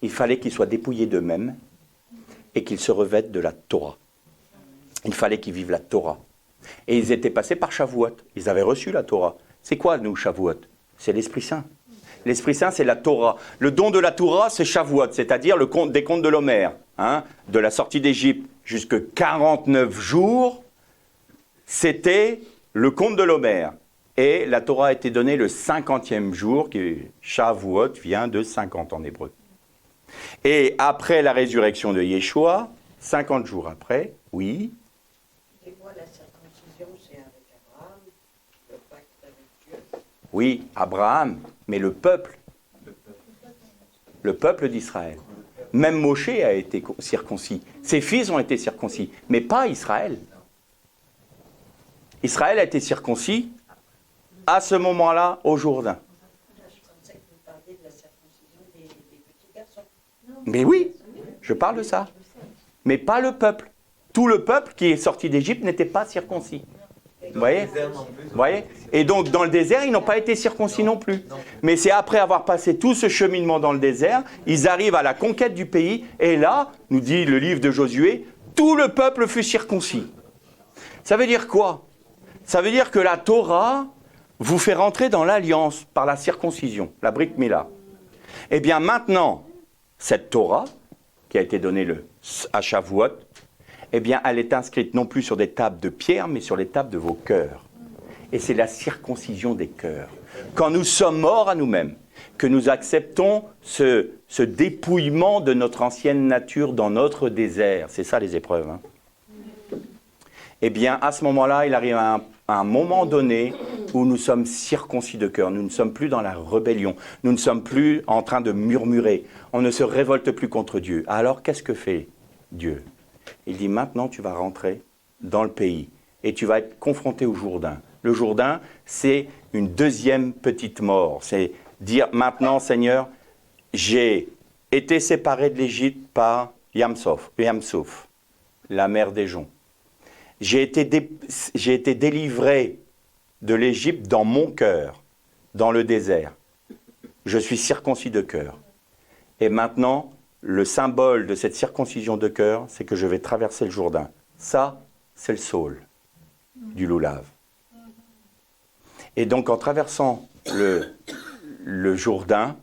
Il fallait qu'ils soient dépouillés d'eux-mêmes et qu'ils se revêtent de la Torah. Il fallait qu'ils vivent la Torah. Et ils étaient passés par Shavuot. Ils avaient reçu la Torah. C'est quoi, nous, Shavuot? C'est l'Esprit Saint. L'Esprit Saint, c'est la Torah. Le don de la Torah, c'est Shavuot, c'est-à-dire le compte des comptes de l'Homère. Hein, de la sortie d'Égypte jusque 49 jours, c'était le compte de l'Homère. Et la Torah a été donnée le 50e jour, qui est Shavuot, vient de 50 en hébreu. Et après la résurrection de Yeshua, 50 jours après, oui. Et moi, la circoncision, c'est avec Abraham, le pacte avec Dieu. Oui, Abraham, mais le peuple d'Israël. Même Moshe a été circoncis. Ses fils ont été circoncis, mais pas Israël. Israël a été circoncis à ce moment-là au Jourdain. Je pensais que vous parliez de la circoncision des petits garçons. Mais oui, je parle de ça. Mais pas le peuple. Tout le peuple qui est sorti d'Égypte n'était pas circoncis. Vous voyez? Et donc, dans le désert, ils n'ont pas été circoncis non plus. Mais c'est après avoir passé tout ce cheminement dans le désert, ils arrivent à la conquête du pays. Et là, nous dit le livre de Josué, tout le peuple fut circoncis. Ça veut dire quoi? Ça veut dire que la Torah vous fait rentrer dans l'alliance par la circoncision, la Brit Mila. Eh bien, maintenant, cette Torah, qui a été donnée à Shavuot, eh bien, elle est inscrite non plus sur des tables de pierre, mais sur les tables de vos cœurs. Et c'est la circoncision des cœurs. Quand nous sommes morts à nous-mêmes, que nous acceptons ce dépouillement de notre ancienne nature dans notre désert, c'est ça les épreuves, hein. Eh bien, à ce moment-là, il arrive un moment donné où nous sommes circoncis de cœur. Nous ne sommes plus dans la rébellion. Nous ne sommes plus en train de murmurer. On ne se révolte plus contre Dieu. Alors, qu'est-ce que fait Dieu? Il dit, maintenant, tu vas rentrer dans le pays et tu vas être confronté au Jourdain. Le Jourdain, c'est une deuxième petite mort. C'est dire, maintenant, Seigneur, j'ai été séparé de l'Égypte par Yamsouf, la mer des joncs. J'ai été délivré de l'Égypte dans mon cœur, dans le désert. Je suis circoncis de cœur. Et maintenant, le symbole de cette circoncision de cœur, c'est que je vais traverser le Jourdain. Ça, c'est le saule du loulav. Et donc, en traversant le Jourdain,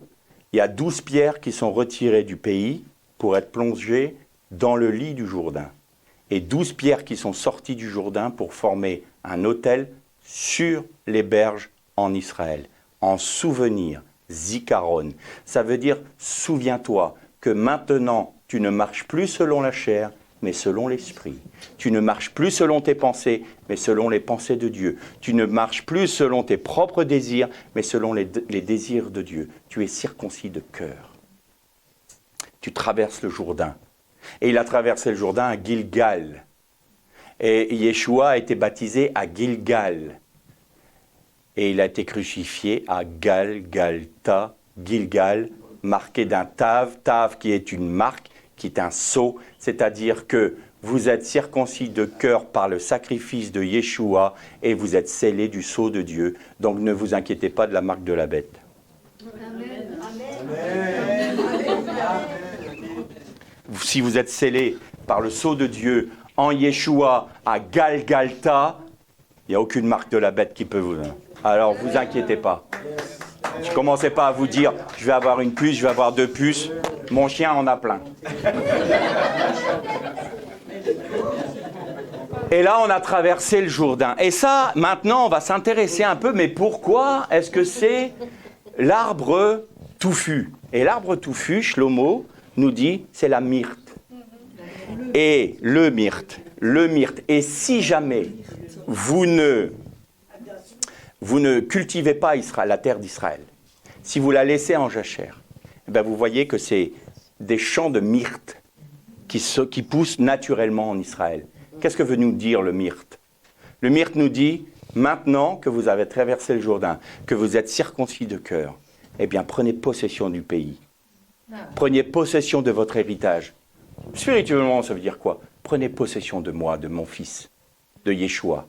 il y a 12 pierres qui sont retirées du pays pour être plongées dans le lit du Jourdain. Et 12 pierres qui sont sorties du Jourdain pour former un autel sur les berges en Israël, en souvenir, zikaron. Ça veut dire, souviens-toi que maintenant, tu ne marches plus selon la chair, mais selon l'esprit. Tu ne marches plus selon tes pensées, mais selon les pensées de Dieu. Tu ne marches plus selon tes propres désirs, mais selon les désirs de Dieu. Tu es circoncis de cœur. Tu traverses le Jourdain. Et il a traversé le Jourdain à Gilgal. Et Yeshua a été baptisé à Gilgal. Et il a été crucifié à Galgalta, Gilgal, marqué d'un tav. Tav qui est une marque, qui est un sceau. C'est-à-dire que vous êtes circoncis de cœur par le sacrifice de Yeshua et vous êtes scellés du sceau de Dieu. Donc ne vous inquiétez pas de la marque de la bête. Amen. Si vous êtes scellés par le sceau de Dieu en Yeshua à Galgalta, il n'y a aucune marque de la bête qui peut vous... Alors, vous inquiétez pas. Ne commencez pas à vous dire, je vais avoir une puce, je vais avoir 2 puces. Mon chien en a plein. Et là, on a traversé le Jourdain. Et ça, maintenant, on va s'intéresser un peu, mais pourquoi est-ce que c'est l'arbre touffu? Et l'arbre touffu, Shlomo nous dit, c'est la myrte. Et le myrte. Et si jamais vous ne cultivez pas Israël, la terre d'Israël, si vous la laissez en jachère, ben vous voyez que c'est des champs de myrte qui poussent naturellement en Israël. Qu'est-ce que veut nous dire le myrte? Le myrte nous dit, maintenant que vous avez traversé le Jourdain, que vous êtes circoncis de cœur, eh bien prenez possession du pays. Prenez possession de votre héritage. Spirituellement, ça veut dire quoi? Prenez possession de moi, de mon fils, de Yeshua.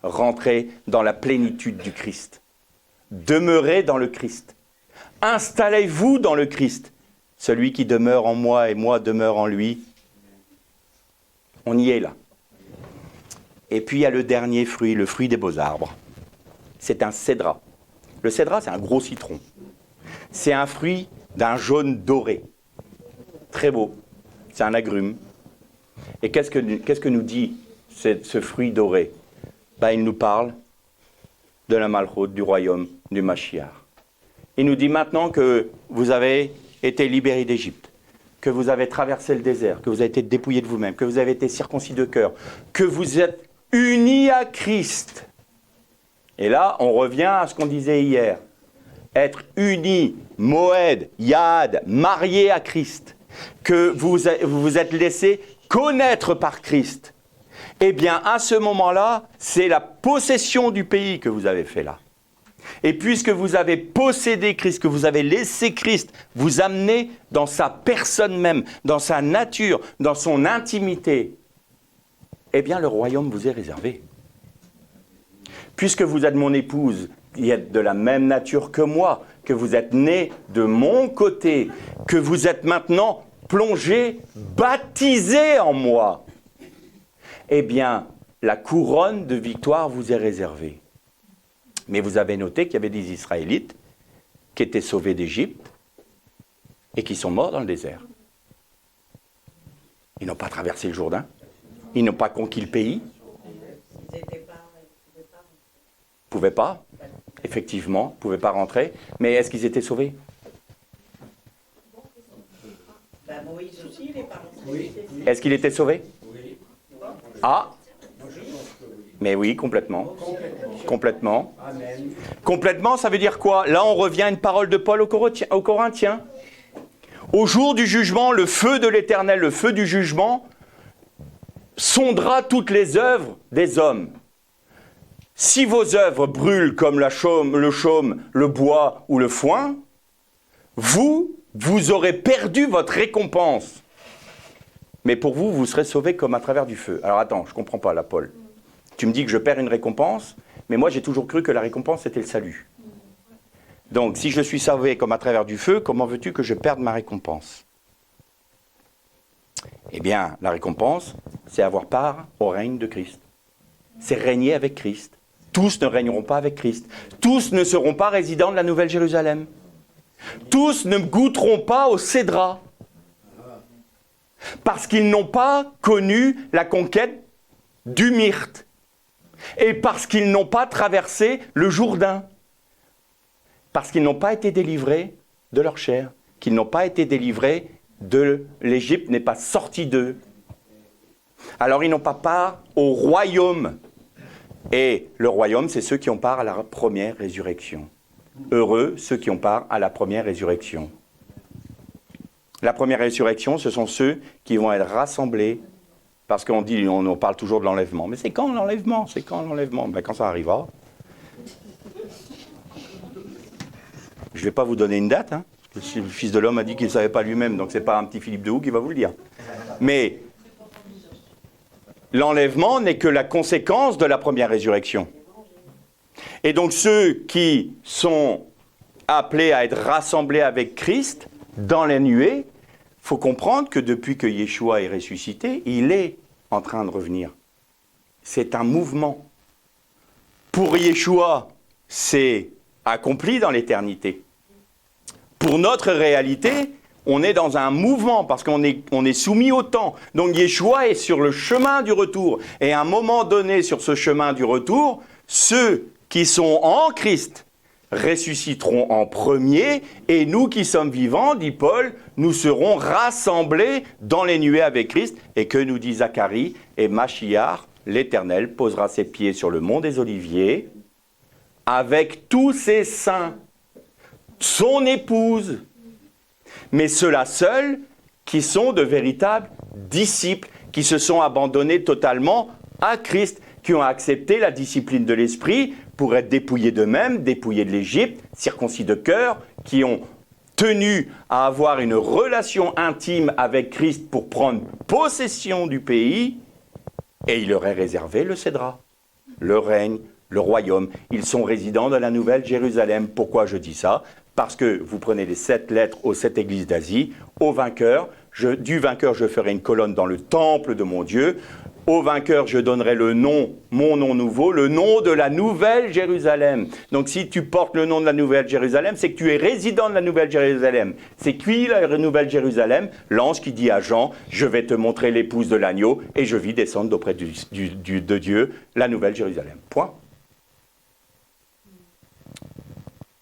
Rentrez dans la plénitude du Christ. Demeurez dans le Christ. Installez-vous dans le Christ. Celui qui demeure en moi et moi demeure en lui. On y est là. Et puis il y a le dernier fruit, le fruit des beaux arbres. C'est un cédra. Le cédra, c'est un gros citron. C'est un fruit d'un jaune doré. Très beau. C'est un agrume. Et qu'est-ce que nous dit ce fruit doré? Ben, il nous parle de la Malchoute, du royaume, du Mashiach. Il nous dit maintenant que vous avez été libérés d'Égypte, que vous avez traversé le désert, que vous avez été dépouillés de vous-même, que vous avez été circoncis de cœur, que vous êtes unis à Christ. Et là, on revient à ce qu'on disait hier. Être unis, Moed, Yad, mariés à Christ, que vous vous êtes laissés connaître par Christ. Eh bien, à ce moment-là, c'est la possession du pays que vous avez fait là. Et puisque vous avez possédé Christ, que vous avez laissé Christ vous amener dans sa personne même, dans sa nature, dans son intimité, eh bien, le royaume vous est réservé. Puisque vous êtes mon épouse, qui êtes de la même nature que moi, que vous êtes nés de mon côté, que vous êtes maintenant plongés, baptisés en moi, eh bien, la couronne de victoire vous est réservée. Mais vous avez noté qu'il y avait des Israélites qui étaient sauvés d'Égypte et qui sont morts dans le désert. Ils n'ont pas traversé le Jourdain. Ils n'ont pas conquis le pays. Ils n'étaient pas, ils Ils ne pouvaient pas. Effectivement, ils ne pouvaient pas rentrer. Mais est-ce qu'ils étaient sauvés? Ben, Moïse aussi, il n'est pas rentré. Est-ce qu'il était sauvé? Oui. Ah, Moi, je pense que oui. mais oui, complètement. Complètement. Complètement. Amen. Complètement, ça veut dire quoi? Là, on revient à une parole de Paul aux Corinthiens. Au jour du jugement, le feu de l'Éternel, le feu du jugement, sondera toutes les œuvres des hommes. Si vos œuvres brûlent comme le chaume, le bois ou le foin, vous aurez perdu votre récompense. Mais pour vous, vous serez sauvés comme à travers du feu. Alors attends, je ne comprends pas là, Paul. Tu me dis que je perds une récompense, mais moi j'ai toujours cru que la récompense c'était le salut. Donc si je suis sauvé comme à travers du feu, comment veux-tu que je perde ma récompense? Eh bien, la récompense, c'est avoir part au règne de Christ. C'est régner avec Christ. Tous ne régneront pas avec Christ. Tous ne seront pas résidents de la Nouvelle Jérusalem. Tous ne goûteront pas au cédrat. Parce qu'ils n'ont pas connu la conquête du myrte. Et parce qu'ils n'ont pas traversé le Jourdain. Parce qu'ils n'ont pas été délivrés de leur chair. Qu'ils n'ont pas été délivrés de l'Égypte, n'est pas sorti d'eux. Alors ils n'ont pas part au royaume. Et le royaume, c'est ceux qui ont part à la première résurrection. Heureux ceux qui ont part à la première résurrection. La première résurrection, ce sont ceux qui vont être rassemblés, parce on parle toujours de l'enlèvement. Mais c'est quand l'enlèvement? C'est quand l'enlèvement? Ben, quand ça arrivera. Je ne vais pas vous donner une date, hein, parce que le Fils de l'homme a dit qu'il ne savait pas lui-même, donc ce n'est pas un petit Philippe de Houx qui va vous le dire. Mais l'enlèvement n'est que la conséquence de la première résurrection. Et donc ceux qui sont appelés à être rassemblés avec Christ dans les nuées, il faut comprendre que depuis que Yeshua est ressuscité, il est en train de revenir. C'est un mouvement. Pour Yeshua, c'est accompli dans l'éternité. Pour notre réalité, on est dans un mouvement parce qu'on est soumis au temps. Donc Yeshua est sur le chemin du retour. Et à un moment donné, sur ce chemin du retour, ceux qui sont en Christ ressusciteront en premier, et nous qui sommes vivants, dit Paul, nous serons rassemblés dans les nuées avec Christ. Et que nous dit Zacharie? Et Machiach, l'Éternel, posera ses pieds sur le mont des Oliviers, avec tous ses saints, son épouse, mais ceux-là seuls qui sont de véritables disciples, qui se sont abandonnés totalement à Christ, qui ont accepté la discipline de l'esprit pour être dépouillés d'eux-mêmes, dépouillés de l'Égypte, circoncis de cœur, qui ont tenu à avoir une relation intime avec Christ pour prendre possession du pays, et il leur est réservé le cédrat, le règne, le royaume. Ils sont résidents de la Nouvelle Jérusalem. Pourquoi je dis ça? Parce que vous prenez les 7 lettres aux 7 églises d'Asie, au vainqueur, du vainqueur je ferai une colonne dans le temple de mon Dieu, au vainqueur je donnerai le nom, mon nom nouveau, le nom de la Nouvelle Jérusalem. Donc si tu portes le nom de la Nouvelle Jérusalem, c'est que tu es résident de la Nouvelle Jérusalem. C'est qui la Nouvelle Jérusalem? L'ange qui dit à Jean, je vais te montrer l'épouse de l'agneau et je vis descendre d'auprès de Dieu la Nouvelle Jérusalem. Point.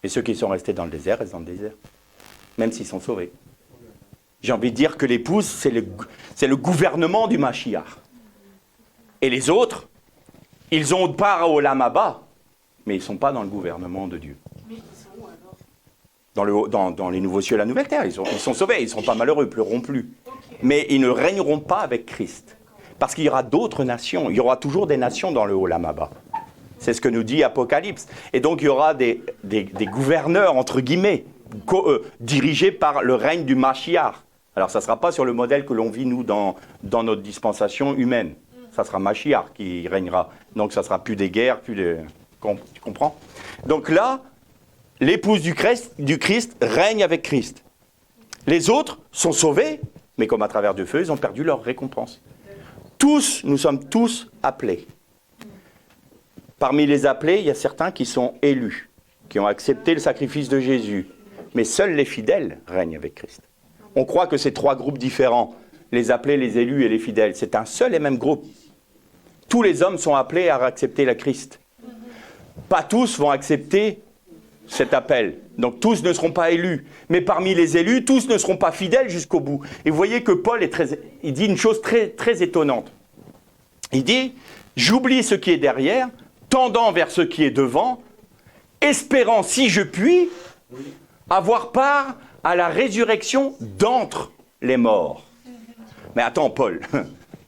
Et ceux qui sont restés dans le désert restent dans le désert, même s'ils sont sauvés. J'ai envie de dire que l'épouse, c'est le gouvernement du Mashiach. Et les autres, ils ont part au Lamaba, mais ils ne sont pas dans le gouvernement de Dieu. Mais ils sont où alors? Dans les nouveaux cieux et la nouvelle terre, ils sont sauvés, ils ne sont pas malheureux, ils ne pleureront plus. Mais ils ne régneront pas avec Christ. Parce qu'il y aura d'autres nations, il y aura toujours des nations dans le Olamaba. C'est ce que nous dit Apocalypse. Et donc il y aura des gouverneurs, entre guillemets, dirigés par le règne du Mashiach. Alors ça ne sera pas sur le modèle que l'on vit, nous, dans notre dispensation humaine. Ça sera Mashiach qui régnera. Donc ça ne sera plus des guerres, plus de... Tu comprends? Donc là, l'épouse du Christ règne avec Christ. Les autres sont sauvés, mais comme à travers du feu, ils ont perdu leur récompense. Tous, nous sommes tous appelés. Parmi les appelés, il y a certains qui sont élus, qui ont accepté le sacrifice de Jésus. Mais seuls les fidèles règnent avec Christ. On croit que c'est 3 groupes différents. les appelés, les élus et les fidèles. C'est un seul et même groupe. Tous les hommes sont appelés à accepter le Christ. Pas tous vont accepter cet appel. Donc tous ne seront pas élus. Mais parmi les élus, tous ne seront pas fidèles jusqu'au bout. Et vous voyez que Paul il dit une chose très, très étonnante. Il dit, j'oublie ce qui est derrière, tendant vers ce qui est devant, espérant, si je puis, avoir part à la résurrection d'entre les morts. Mais attends, Paul,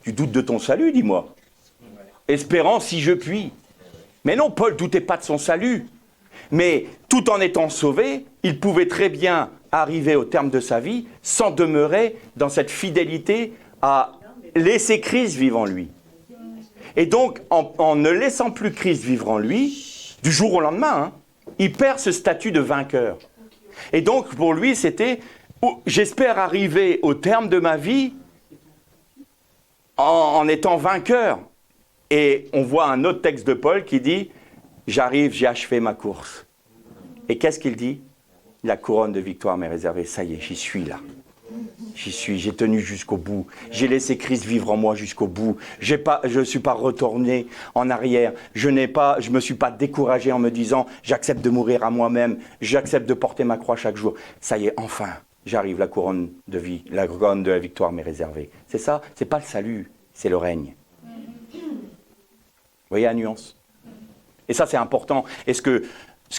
tu doutes de ton salut, dis-moi. Espérant, si je puis. Mais non, Paul ne doutait pas de son salut. Mais tout en étant sauvé, il pouvait très bien arriver au terme de sa vie sans demeurer dans cette fidélité à laisser Christ vivre en lui. Et donc, en ne laissant plus Christ vivre en lui, du jour au lendemain, il perd ce statut de vainqueur. Et donc, pour lui, c'était « j'espère arriver au terme de ma vie en étant vainqueur ». Et on voit un autre texte de Paul qui dit « j'arrive, j'ai achevé ma course ». Et qu'est-ce qu'il dit ? La couronne de victoire m'est réservée. Ça y est, j'y suis là. J'y suis, j'ai tenu jusqu'au bout. J'ai laissé Christ vivre en moi jusqu'au bout. Je ne suis pas retourné en arrière. Je ne me suis pas découragé en me disant « j'accepte de mourir à moi-même. J'accepte de porter ma croix chaque jour. » Ça y est, enfin, j'arrive, la couronne de vie, la couronne de la victoire m'est réservée. C'est ça, c'est pas le salut, c'est le règne. Vous voyez la nuance ? Et ça, c'est important. Et ce que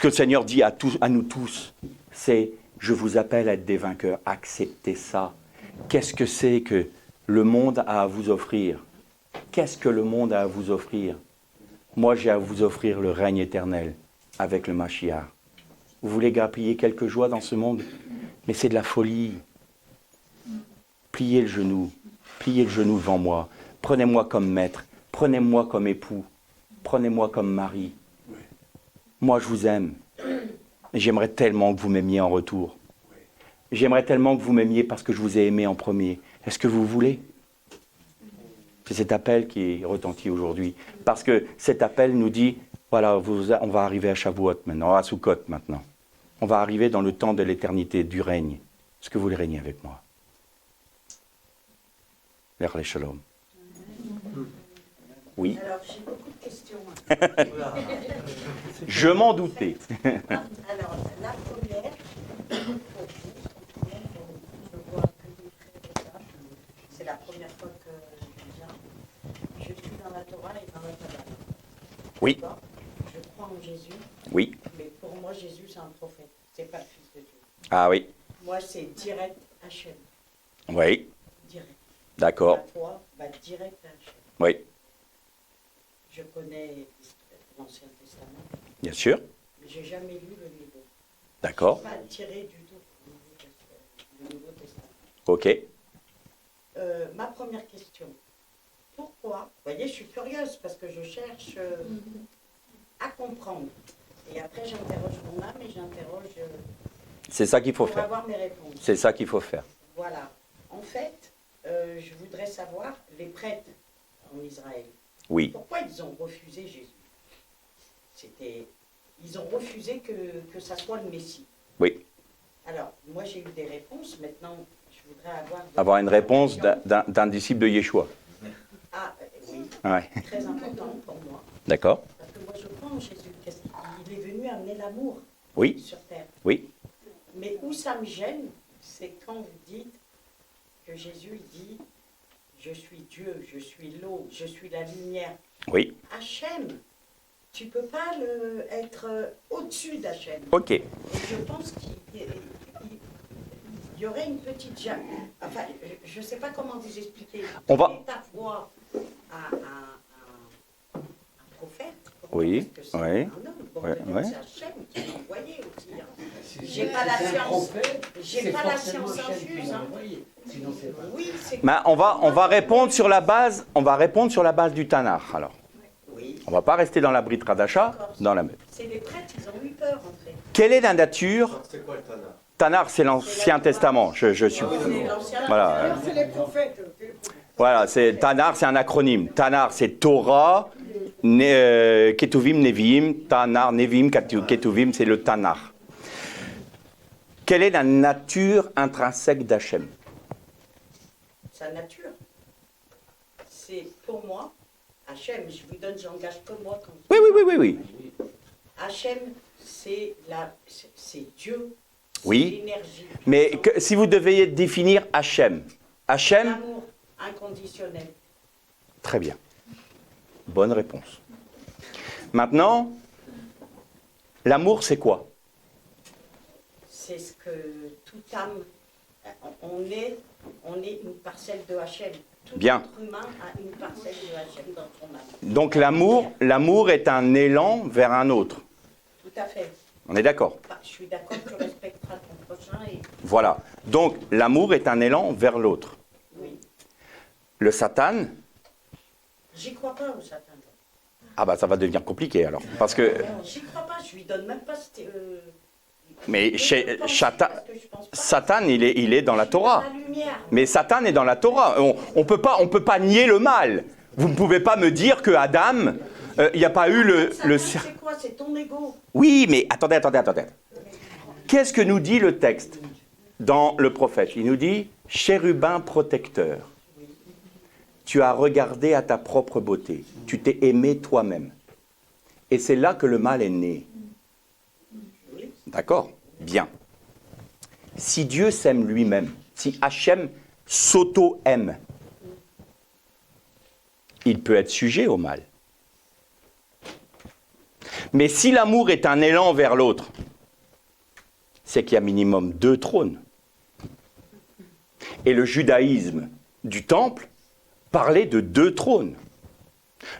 le Seigneur dit à nous tous, c'est « je vous appelle à être des vainqueurs, acceptez ça ». Qu'est-ce que c'est que le monde a à vous offrir ? Qu'est-ce que le monde a à vous offrir ? Moi, j'ai à vous offrir le règne éternel avec le Mashiach. Vous voulez grappiller quelques joies dans ce monde ? Mais c'est de la folie. Pliez le genou devant moi. Prenez-moi comme maître, prenez-moi comme époux, prenez-moi comme mari. Moi, je vous aime. Et j'aimerais tellement que vous m'aimiez en retour. J'aimerais tellement que vous m'aimiez parce que je vous ai aimé en premier. Est-ce que vous voulez ? C'est cet appel qui retentit aujourd'hui. Parce que cet appel nous dit, voilà, on va arriver à Shavuot maintenant, à Sukkot maintenant. On va arriver dans le temps de l'éternité, du règne. Est-ce que vous voulez régner avec moi ? Vers les shalom. Oui. Alors, j'ai beaucoup de questions. Je m'en doutais. Alors, la première, pour vous, je vois que des frères et sœurs. C'est la première fois que je viens. Je suis dans la Torah et dans la Torah. Oui. Je crois en Jésus. Oui. Mais pour moi, Jésus, c'est un prophète. C'est pas le Fils de Dieu. Ah oui. Moi, c'est direct Hachem. Oui. Direct. D'accord. La foi va direct à Hachem. Oui. Je connais l'Ancien Testament. Bien sûr. Mais j'ai jamais lu le Nouveau. D'accord. Je ne suis pas attiré du tout le Nouveau Testament. Ok. Ma première question. Pourquoi ? Vous voyez, je suis curieuse parce que je cherche à comprendre. Et après, j'interroge mon âme et j'interroge C'est ça qu'il faut pour faire. avoir mes réponses. C'est ça qu'il faut faire. Voilà. En fait, je voudrais savoir, les prêtres en Israël, Oui. pourquoi ils ont refusé Jésus ? Ils ont refusé que ça soit le Messie. Oui. Alors, moi j'ai eu des réponses, maintenant je voudrais Avoir une réponse d'un disciple de Yeshua. Ah, oui, Ouais. très important pour moi. D'accord. Parce que moi je crois en Jésus, il est venu amener l'amour Oui. sur terre. Oui. Mais où ça me gêne, c'est quand vous dites que Jésus dit « Je suis Dieu, je suis l'eau, je suis la lumière ». Oui. Hachem, tu ne peux pas être au-dessus d'Hachem. Ok. Et je pense qu'il y aurait une petite... Enfin, je ne sais pas comment vous expliquer. On va- Donner ta voix à un prophète. Oui, Parce que c'est oui, un homme. Bon, ouais, peut-être ouais. c'est Hachem qui l'a envoyé aussi. Hein. J'ai pas la science. J'ai pas la science infuse. Hein. Oui, c'est... Mais on va répondre sur la base. On va répondre sur la base du Tanakh. Alors, Oui, on va pas rester dans la Brit Hadasha, dans la. c'est les prêtres, ils ont eu peur en fait. Quelle est la nature? C'est quoi le Tanakh? Tanakh, c'est l'Ancien Testament. Je suis. C'est l'ancien. Voilà. C'est les prophètes. Voilà, Tanakh, c'est un acronyme. Tanakh, c'est Torah, Ketuvim, Nevi'im. Tanakh, Nevi'im, Ketuvim, c'est le Tanakh. Quelle est la nature intrinsèque d'Hachem? sa nature. C'est pour moi, Hachem, je vous donne, j'engage que moi. Quand Oui. Hachem, c'est Dieu, c'est Oui. l'énergie. Mais si vous deviez définir Hachem, L'amour inconditionnel. très bien. Bonne réponse. Maintenant, l'amour, c'est quoi? C'est ce que toute âme, on est une parcelle de Hachem. Tout Bien. être humain a une parcelle de Hachem dans son âme. Donc l'amour est un élan vers un autre. Tout à fait. On est d'accord? Je suis d'accord, tu respecteras ton prochain et Voilà. Donc l'amour est un élan vers l'autre. oui. Le Satan, J'y crois pas au Satan. ah bah ça va devenir compliqué alors. Parce que, Non, j'y crois pas, je lui donne même pas. mais Je pense Satan, parce que je pense pas. Satan, il est dans la Torah. La lumière. Mais Satan est dans la Torah. On peut pas nier le mal. Vous ne pouvez pas me dire que Adam, il n'y a pas eu le... C'est quoi? C'est ton ego. Oui, mais attendez. Qu'est-ce que nous dit le texte dans le prophète? Il nous dit « Chérubin protecteur, tu as regardé à ta propre beauté, tu t'es aimé toi-même. » Et c'est là que le mal est né. D'accord? Bien. Si Dieu s'aime lui-même, si Hachem s'auto-aime, il peut être sujet au mal. Mais si l'amour est un élan vers l'autre, c'est qu'il y a minimum 2 trônes. Et le judaïsme du temple parlait de 2 trônes.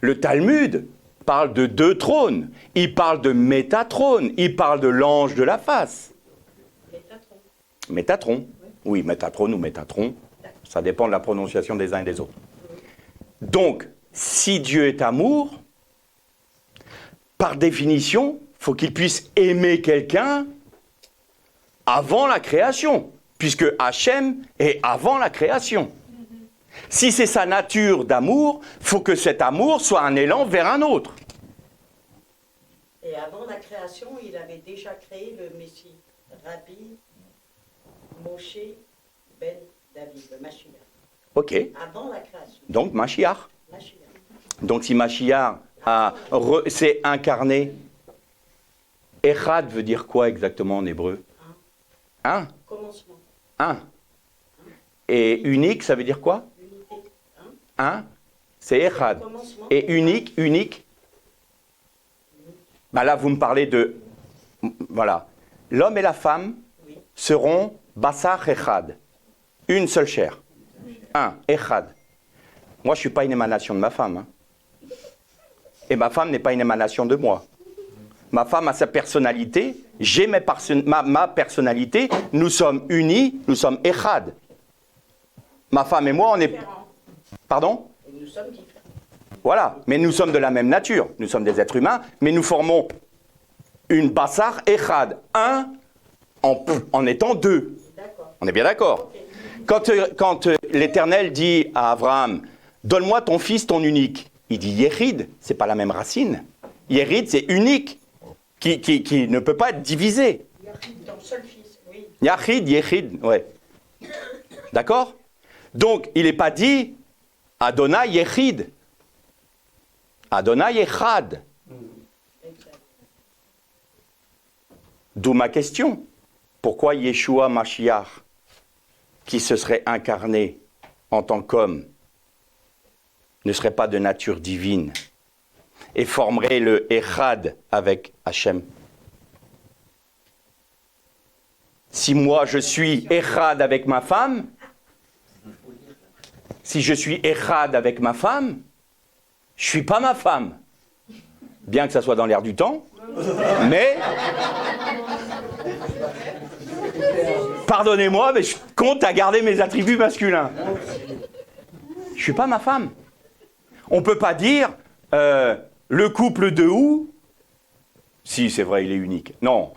Le Talmud parle de 2 trônes. Il parle de Métatrône. Il parle de l'ange de la face. Métatron. Métatron. Oui, Métatrône ou Métatron. Ça dépend de la prononciation des uns et des autres. Donc, si Dieu est amour, par définition, il faut qu'il puisse aimer quelqu'un avant la création, puisque Hachem est avant la création. Si c'est sa nature d'amour, il faut que cet amour soit un élan vers un autre. Et avant la création, il avait déjà créé le Messie, Rabbi Moshe ben David, le Mashiach. Ok, Avant la création. donc Mashiach. Mashiach. Donc si Mashiach s'est incarné, Echad veut dire quoi exactement en hébreu? Un. Commencement. Un. Et unique, ça veut dire quoi? Unité. Un, c'est Echad. Commencement. Et unique. Bah là, vous me parlez de... Voilà. L'homme et la femme Oui. seront Bassar Echad. Une seule chair. Un, Echad. Moi, je ne suis pas une émanation de ma femme. Hein. Et ma femme n'est pas une émanation de moi. Ma femme a sa personnalité, j'ai ma personnalité, nous sommes unis, nous sommes Echad. Ma femme et moi, on est... Différents. Pardon? Et nous sommes différents. Voilà, mais nous sommes de la même nature. Nous sommes des êtres humains, mais nous formons une Bassar Echad. Un en étant 2. D'accord. On est bien d'accord? Quand l'Éternel dit à Abraham, donne-moi ton fils, ton unique, il dit Yéhid, c'est pas la même racine. Yéhid, c'est unique, qui ne peut pas être divisé. Ton seul fils, oui. Yahid, Yéhid, ouais. D'accord? Donc, il n'est pas dit Adonai Yéhid. Adonai Echad. Exact. D'où ma question. Pourquoi Yeshua Mashiach, qui se serait incarné en tant qu'homme, ne serait pas de nature divine et formerait le Echad avec Hachem? Si moi je suis Echad avec ma femme, si je suis Echad avec ma femme, je ne suis pas ma femme. Bien que ça soit dans l'air du temps, mais... Pardonnez-moi, mais je compte à garder mes attributs masculins. Je ne suis pas ma femme. On ne peut pas dire le couple de où? Si, c'est vrai, il est unique. Non,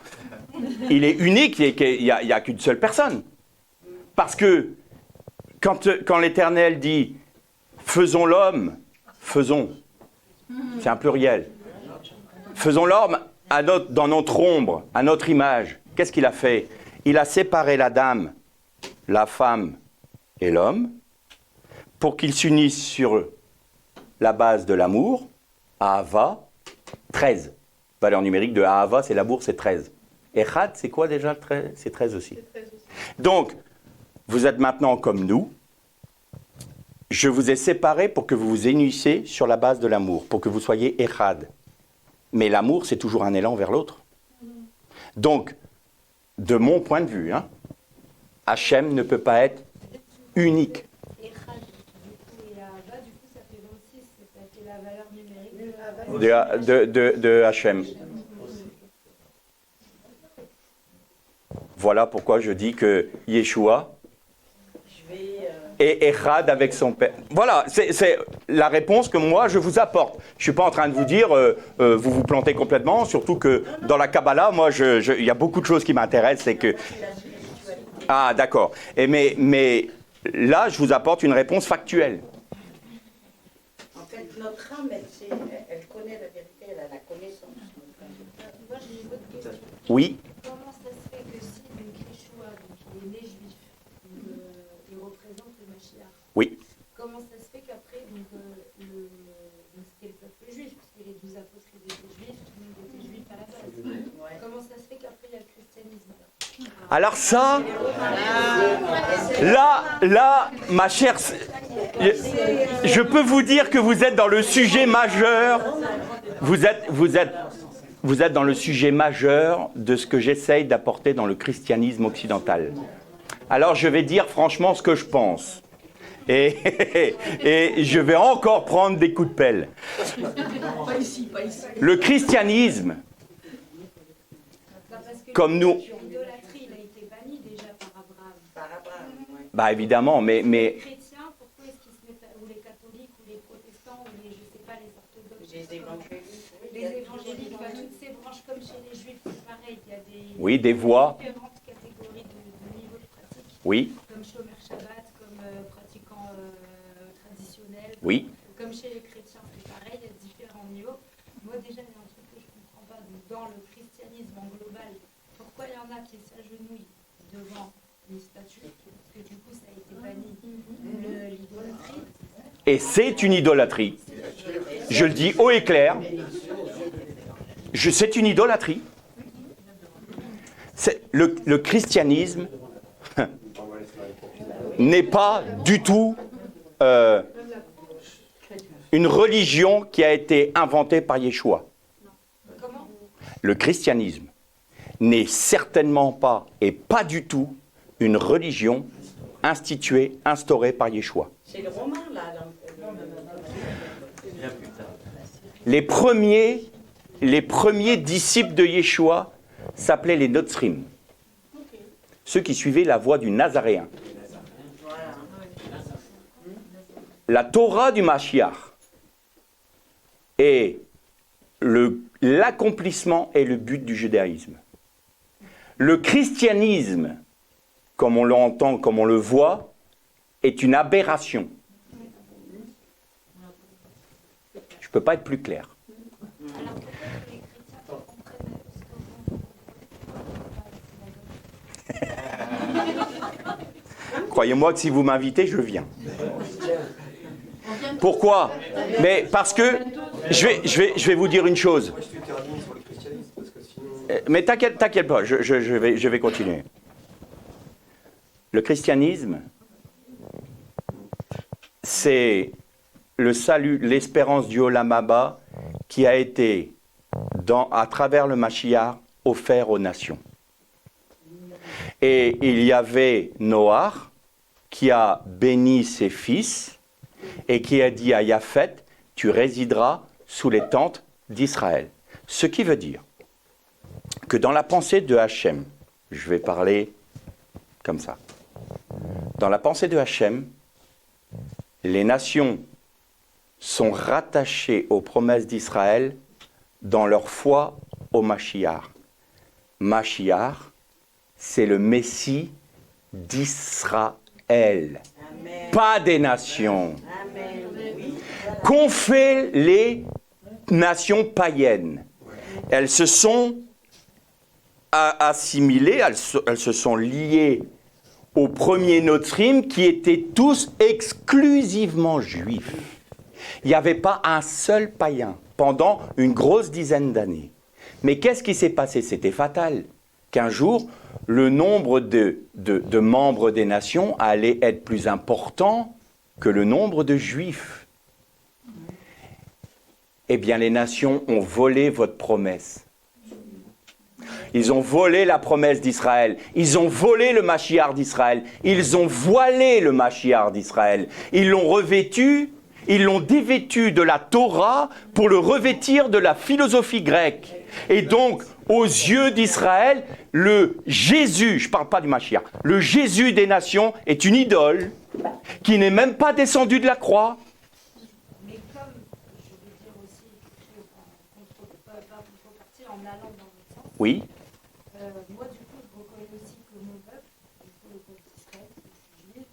il est unique, il n'y a qu'une seule personne. Parce que quand l'Éternel dit « faisons l'homme », faisons, c'est un pluriel. Faisons l'homme dans notre ombre, à notre image. Qu'est-ce qu'il a fait? Il a séparé la dame, la femme et l'homme, pour qu'ils s'unissent sur la base de l'amour, Ahava, 13. Valeur numérique de Ahava, c'est l'amour, c'est 13. Echad, c'est quoi déjà le 13 ? C'est 13 aussi. Donc, vous êtes maintenant comme nous. Je vous ai séparés pour que vous vous unissiez sur la base de l'amour, pour que vous soyez Echad. Mais l'amour, c'est toujours un élan vers l'autre. Donc, de mon point de vue, Hachem ne peut pas être unique. Et Chad, du coup, et Ahava, du coup, ça fait 26, ça fait la valeur numérique De Hachem. Voilà pourquoi je dis que Yeshua est Echad avec son père. Voilà, c'est la réponse que moi je vous apporte. Je ne suis pas en train de vous dire vous vous plantez complètement, surtout que dans la Kabbalah, moi, il y a beaucoup de choses qui m'intéressent. C'est que... Ah, d'accord. Mais là, je vous apporte une réponse factuelle. En fait, notre âme, elle connaît la vérité, elle a la connaissance. Moi, j'ai une autre question. Oui. Comment ça se fait que si donc Yeshua, donc il est né juif, donc, il représente le Mashiach. Oui. Comment ça se fait qu'après, donc c'était le peuple juif, parce que les 12 apôtres étaient juifs, tout le monde était juif à la base. Comment ça se fait qu'après il y a le christianisme Alors ça, là, ma chère, je peux vous dire que vous êtes dans le sujet majeur. Vous êtes dans le sujet majeur de ce que j'essaye d'apporter dans le christianisme occidental. Alors je vais dire franchement ce que je pense. Et je vais encore prendre des coups de pelle. Pas ici, pas ici. Le christianisme, comme nous... L'idolâtrie, il a été banni déjà par Abraham. Bah évidemment, mais... Les chrétiens, pourquoi est-ce qu'ils se mettent, ou les catholiques, ou les protestants, ou les, je sais pas, les orthodoxes, les évangéliques, enfin, toutes ces branches comme chez les juifs, c'est pareil, il y a Oui, des voix. différentes catégories de niveau de pratique, Oui, comme Shomer Shabbat, comme pratiquants traditionnels, oui. comme chez les chrétiens, c'est pareil, il y a différents niveaux. Moi déjà, il y a un truc que je ne comprends pas, donc, dans le christianisme en global, pourquoi il y en a qui s'agenouillent devant une statue, parce que du coup ça a été banni, l'idolâtrie. Et c'est une idolâtrie. Je le dis haut et clair. C'est une idolâtrie. Le christianisme n'est pas du tout une religion qui a été inventée par Yeshua. Comment ? Le christianisme n'est certainement pas et pas du tout une religion instituée, instaurée par Yeshua. C'est le romain, là. Bien plus tard. Les premiers disciples de Yeshua s'appelaient les Notzrim. Ceux qui suivaient la voie du Nazaréen. La Torah du Mashiach est l'accomplissement et le but du judaïsme. Le christianisme, comme on l'entend, comme on le voit, est une aberration. Je ne peux pas être plus clair. Croyez-moi que si vous m'invitez, je viens. Pourquoi ? Mais parce que, je vais vous dire une chose. Mais t'inquiète pas, je vais continuer. Le christianisme, c'est le salut, l'espérance du Olam Haba qui a été, à travers le Mashiach, offert aux nations. Et il y avait Noach qui a béni ses fils et qui a dit à Japhet, tu résideras sous les tentes d'Israël. Ce qui veut dire que dans la pensée de Hachem, je vais parler comme ça, dans la pensée de Hachem, les nations sont rattachées aux promesses d'Israël dans leur foi au Mashiach. Mashiach, c'est le Messie d'Israël, Amen. pas des nations. Amen. Oui. Qu'ont fait les nations païennes? Elles se sont assimilées, elles se sont liées aux premiers Notrim qui étaient tous exclusivement juifs. Il n'y avait pas un seul païen pendant une grosse dizaine d'années. Mais qu'est-ce qui s'est passé? C'était fatal. Qu'un jour, le nombre de membres des nations allait être plus important que le nombre de juifs. Eh bien, les nations ont volé votre promesse. Ils ont volé la promesse d'Israël. Ils ont volé le Mashiach d'Israël. Ils ont voilé le Mashiach d'Israël. Ils l'ont revêtu, ils l'ont dévêtu de la Torah pour le revêtir de la philosophie grecque. Et donc, aux yeux d'Israël, le Jésus, je ne parle pas du Mashiach, le Jésus des nations est une idole qui n'est même pas descendu de la croix. Mais comme, je veux dire aussi, pas contrepartie en allant dans le sens, Oui. moi du coup je reconnais aussi que mon peuple, du coup le peuple d'Israël, je suis juive,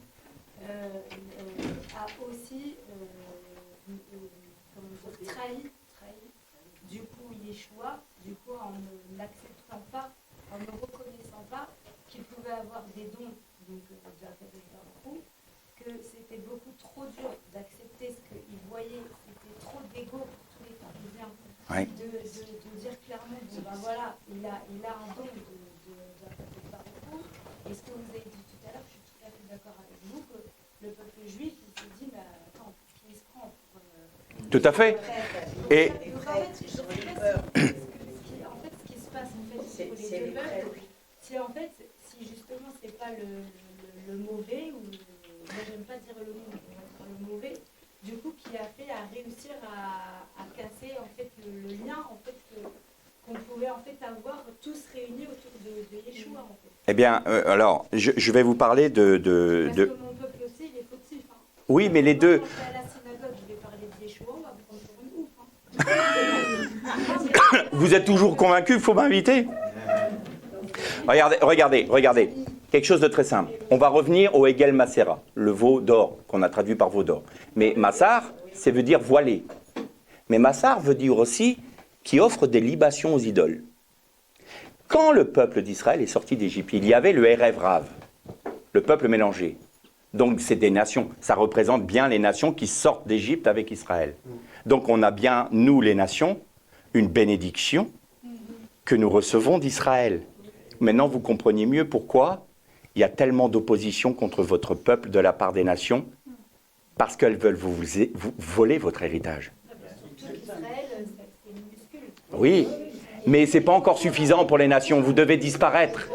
a aussi trahi du coup Yeshua, du coup en ne l'acceptant pas, en ne reconnaissant pas qu'il pouvait avoir des dons, donc que c'était beaucoup trop dur d'accepter ce qu'il voyait, c'était trop d'ego pour tous les pharisiens, Oui. de dire clairement, bon ben voilà, il a un don de Baruch. Et ce que vous avez dit tout à l'heure, je suis tout à fait d'accord avec vous, que le peuple juif, il se dit, mais attends, qui se prend pour... Tout à fait. Et Donc en fait, je sais pas ce qui se passe en fait pour les deux peuples, c'est en fait, si justement c'est pas le mauvais, ou moi j'aime pas dire le mot, mais on va dire le mauvais, du coup qui a fait à réussir à casser en fait le lien en fait qu'on pouvait en fait avoir tous réunis autour de Yeshua en fait. eh bien, alors, je vais vous parler Parce que mon peuple aussi il est fautif. Hein. Oui, mais les deux... Quand je vais à la synagogue, je vais parler de Yeshua, on va me prendre pour une ouf. Hein. Vous êtes toujours convaincu qu'il faut m'inviter? Regardez. Quelque chose de très simple. On va revenir au Egel Masera, le veau d'or, qu'on a traduit par veau d'or. Mais Massar, ça veut dire voilé. Mais Massar veut dire aussi qui offre des libations aux idoles. Quand le peuple d'Israël est sorti d'Égypte, il y avait le Erev Rav, le peuple mélangé. Donc c'est des nations. Ça représente bien les nations qui sortent d'Égypte avec Israël. Donc on a bien, nous les nations, une bénédiction que nous recevons d'Israël. Maintenant, vous comprenez mieux pourquoi il y a tellement d'opposition contre votre peuple de la part des nations, parce qu'elles veulent vous voler votre héritage. Surtout qu'Israël, c'est minuscule. Oui, mais ce n'est pas encore suffisant pour les nations, vous devez disparaître.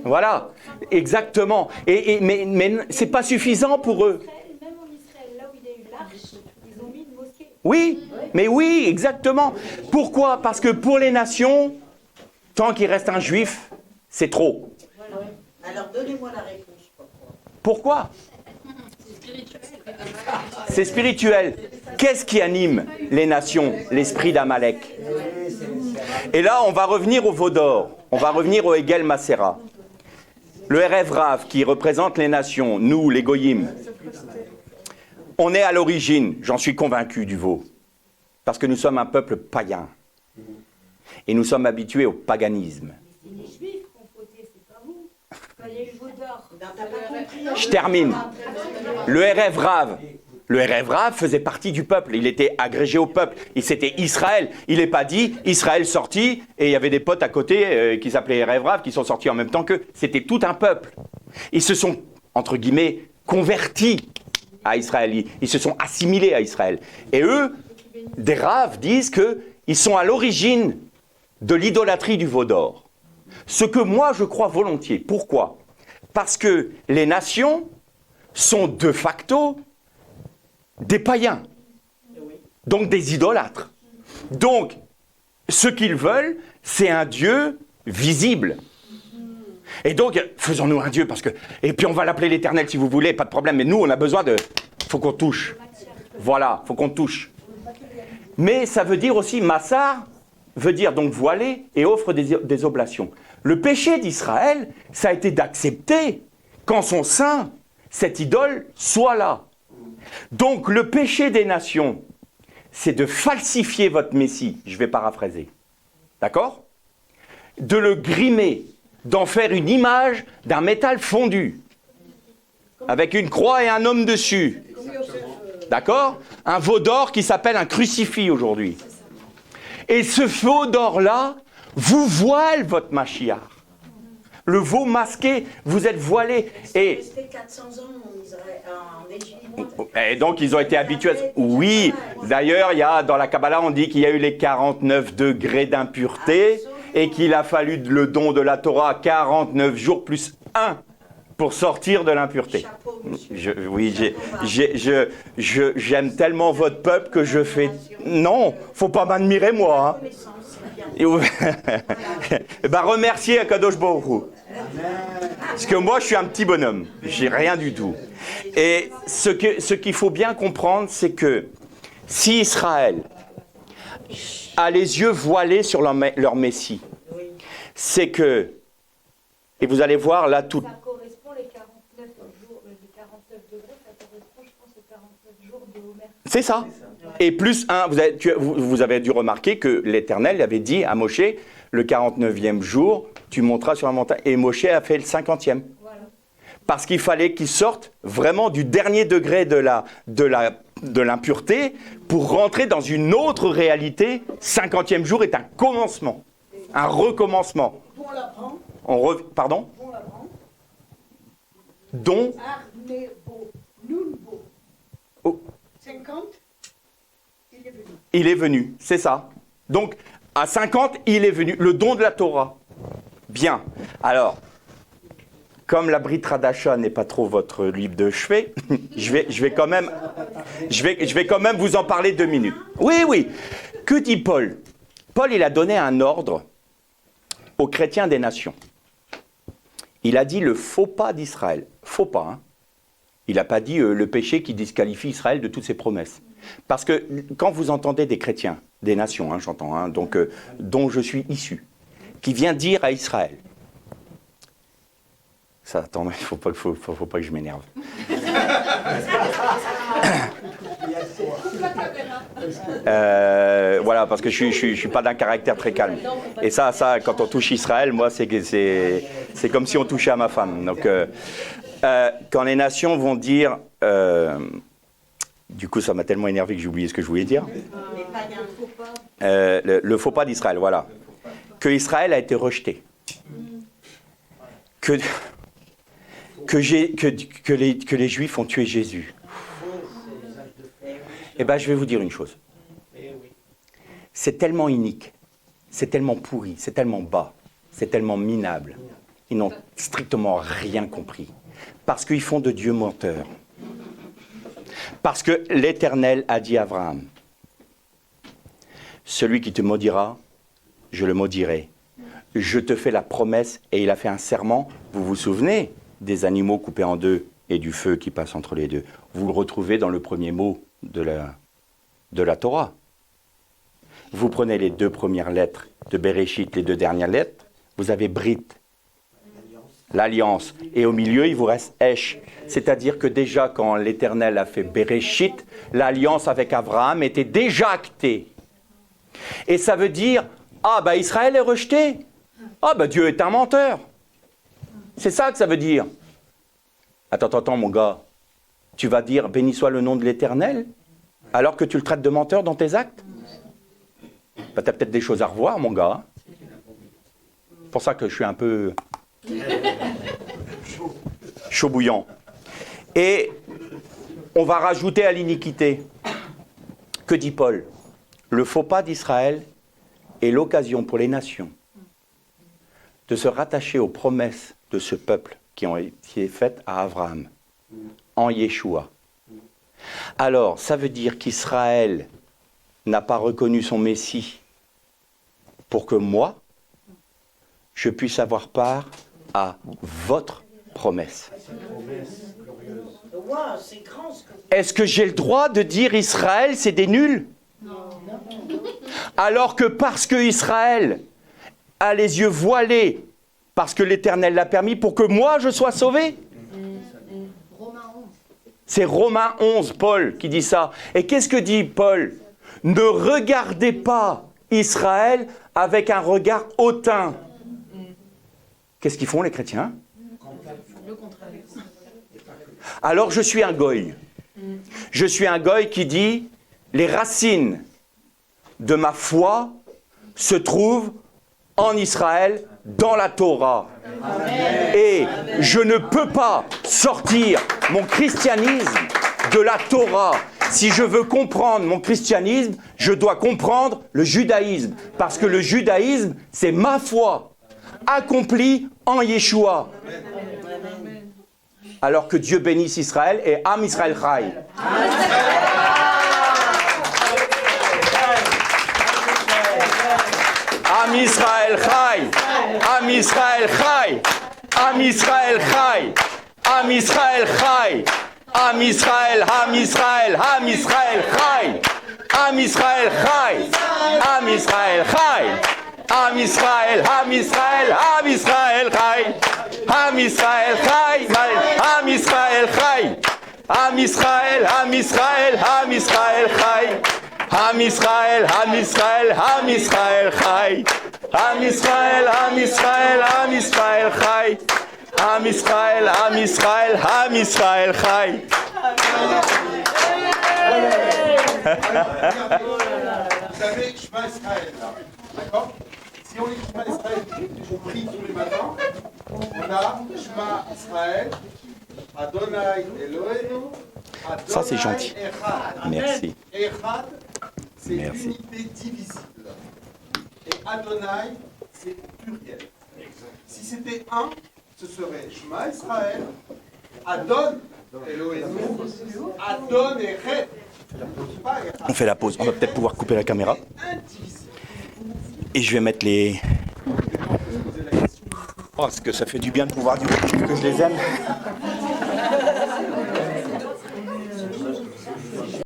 Voilà, exactement. Mais ce n'est pas suffisant pour eux. Même en Israël, là où il y a eu l'arche, ils ont mis une mosquée. Oui, mais oui, exactement. Pourquoi? Parce que pour les nations, tant qu'il reste un juif, c'est trop. Voilà. Alors donnez-moi la réponse. Pourquoi? C'est spirituel. Qu'est-ce qui anime les nations? L'esprit d'Amalek. Et là, on va revenir au veau d'or. On va revenir au Egel Masera. Le Erev Rav qui représente les nations, nous, les Goyim. On est à l'origine, j'en suis convaincu, du veau. Parce que nous sommes un peuple païen. Et nous sommes habitués au paganisme. C'est les Juifs qui ont fauté, c'est pas vous. Quand il y a eu le veau d'or. Je termine. Le Erev Rav faisait partie du peuple. Il était agrégé au peuple. C'était Israël. Il n'est pas dit Israël sorti et il y avait des potes à côté qui s'appelaient Erev Rav qui sont sortis en même temps qu'eux. C'était tout un peuple. Ils se sont, entre guillemets, convertis à Israël. Ils se sont assimilés à Israël. Et eux, des Rav disent qu'ils sont à l'origine de l'idolâtrie du veau d'or. Ce que moi je crois volontiers. Pourquoi? Parce que les nations sont de facto des païens, donc des idolâtres. Donc, ce qu'ils veulent, c'est un Dieu visible. Et donc, faisons-nous un Dieu, parce que... Et puis on va l'appeler l'Éternel si vous voulez, pas de problème, mais nous on a besoin de... faut qu'on touche. Voilà, faut qu'on touche. Mais ça veut dire aussi, Massar veut dire donc voiler et offre des oblations. Le péché d'Israël, ça a été d'accepter qu'en son sein, cette idole soit là. Donc le péché des nations, c'est de falsifier votre Messie, je vais paraphraser. D'accord? De le grimer d'en faire une image d'un métal fondu, avec une croix et un homme dessus. D'accord? Un veau d'or qui s'appelle un crucifix aujourd'hui. Et ce veau d'or-là vous voile votre Mashiach. Le veau masqué, vous êtes voilé. C'est resté 400 ans en Israël, en Égypte. Et donc ils ont été habitués. Oui, d'ailleurs, dans la Kabbalah, on dit qu'il y a eu les 49 degrés d'impureté et qu'il a fallu le don de la Torah 49 jours plus 1 pour sortir de l'impureté. J'aime tellement votre peuple que je fais... Non, faut pas m'admirer moi. Remerciez Akadosh Baruch Hu. Parce que moi, je suis un petit bonhomme. J'ai rien du tout. Et ce qu'il faut bien comprendre, c'est que si Israël a les yeux voilés sur leur Messie, c'est que... Et vous allez voir là tout... Ça correspond les 49 jours, les 49 degrés, ça correspond, je pense, aux 49 jours de Homer. C'est ça. Et plus un, vous avez dû remarquer que l'Éternel avait dit à Moshe, le 49e jour, tu monteras sur la montagne. Et Moshe a fait le 50e. Voilà. Parce qu'il fallait qu'il sorte vraiment du dernier degré de l'impureté pour rentrer dans une autre réalité. 50e jour est un commencement, un recommencement. On l'apprend. Pardon? On l'apprend. Don. Arnebo, Nunbo. Oh. 50, il est venu. Il est venu, c'est ça. Donc, à 50, il est venu. Le don de la Torah. Bien. Alors, comme la Brit Hadasha n'est pas trop votre livre de chevet, je vais quand même vous en parler 2 minutes. Oui. Que dit Paul? Paul, il a donné un ordre aux chrétiens des nations. Il a dit le faux pas d'Israël. Faux pas, hein. Il n'a pas dit le péché qui disqualifie Israël de toutes ses promesses. Parce que quand vous entendez des chrétiens, des nations, hein, j'entends, hein, donc, dont je suis issu, qui vient dire à Israël, ça, attendez, faut pas que je m'énerve. Voilà, parce que je suis pas d'un caractère très calme. Et ça, quand on touche Israël, moi, c'est comme si on touchait à ma femme. Donc, quand les nations vont dire, du coup, ça m'a tellement énervé que j'ai oublié ce que je voulais dire. Le faux pas d'Israël, voilà. Que Israël a été rejeté. Que les Juifs ont tué Jésus. Eh bien, je vais vous dire une chose. C'est tellement inique, c'est tellement pourri, c'est tellement bas, c'est tellement minable. Ils n'ont strictement rien compris. Parce qu'ils font de Dieu menteur. Parce que l'Éternel a dit à Abraham, celui qui te maudira, je le maudirai. Je te fais la promesse, et il a fait un serment. Vous vous souvenez des animaux coupés en deux et du feu qui passe entre les deux? Vous le retrouvez dans le premier mot de la Torah. Vous prenez les 2 premières lettres de Bereshit, les 2 dernières lettres, vous avez Brit, l'alliance. Et au milieu, il vous reste Esh. C'est-à-dire que déjà, quand l'Éternel a fait Bereshit, l'alliance avec Abraham était déjà actée. Et ça veut dire, Israël est rejeté. Dieu est un menteur. C'est ça que ça veut dire. Attends, mon gars. Tu vas dire, béni soit le nom de l'Éternel, alors que tu le traites de menteur dans tes actes? Tu as peut-être des choses à revoir, mon gars. C'est pour ça que je suis un peu chaud bouillant. Et on va rajouter à l'iniquité. Que dit Paul? Le faux pas d'Israël est l'occasion pour les nations de se rattacher aux promesses de ce peuple qui ont été faites à Abraham, en Yeshua. Alors, ça veut dire qu'Israël n'a pas reconnu son Messie pour que moi, je puisse avoir part à votre promesse. Est-ce que j'ai le droit de dire Israël, c'est des nuls? Alors que parce que Israël a les yeux voilés, parce que l'Éternel l'a permis, pour que moi je sois sauvé? C'est Romains 11, Paul, qui dit ça. Et qu'est-ce que dit Paul? Ne regardez pas Israël avec un regard hautain. Qu'est-ce qu'ils font les chrétiens? Le contraire. Alors je suis un goy. Je suis un goy qui dit les racines de ma foi se trouvent en Israël, dans la Torah. Amen. Et je ne peux pas sortir mon christianisme de la Torah. Si je veux comprendre mon christianisme, je dois comprendre le judaïsme. Parce que le judaïsme, c'est ma foi, accomplie en Yeshua. Alors que Dieu bénisse Israël et Am Israël Chai. Am Israël Chai. Am Israël Chai. Am Israël Chai. Am Israël Chai. Am Israël, Am Israël, Am Israël Chai. Am Israël Chai. Am Israël Chai. Am Israël, Am Israël, Am Israël Chai. Am Israël Chai. Am Israël Chai. Am Israël, Am Israël, Am Israël Chai. Am Israël, Am Israël, Am Israël Chai. Am Israël, Am Israël, Am Israël Chai. Am Israël, Am Israël, Am Israël Chai. Vous savez, Shema Israël, là. D'accord? Si on lit Shema Israël, on prie tous les matins, on a Shema Israël, Adonai Elohenu, Adonai Ça, c'est gentil. Echad. Merci. Echad, c'est Merci. l'unité divisible. Et Adonai, c'est pluriel. Si c'était un, ce serait Shema Israël, Adon Elohenu, Adon Echad. On fait la pause. On va peut-être pouvoir couper la caméra. Et je vais mettre les... Oh, parce que ça fait du bien de pouvoir dire que je les aime.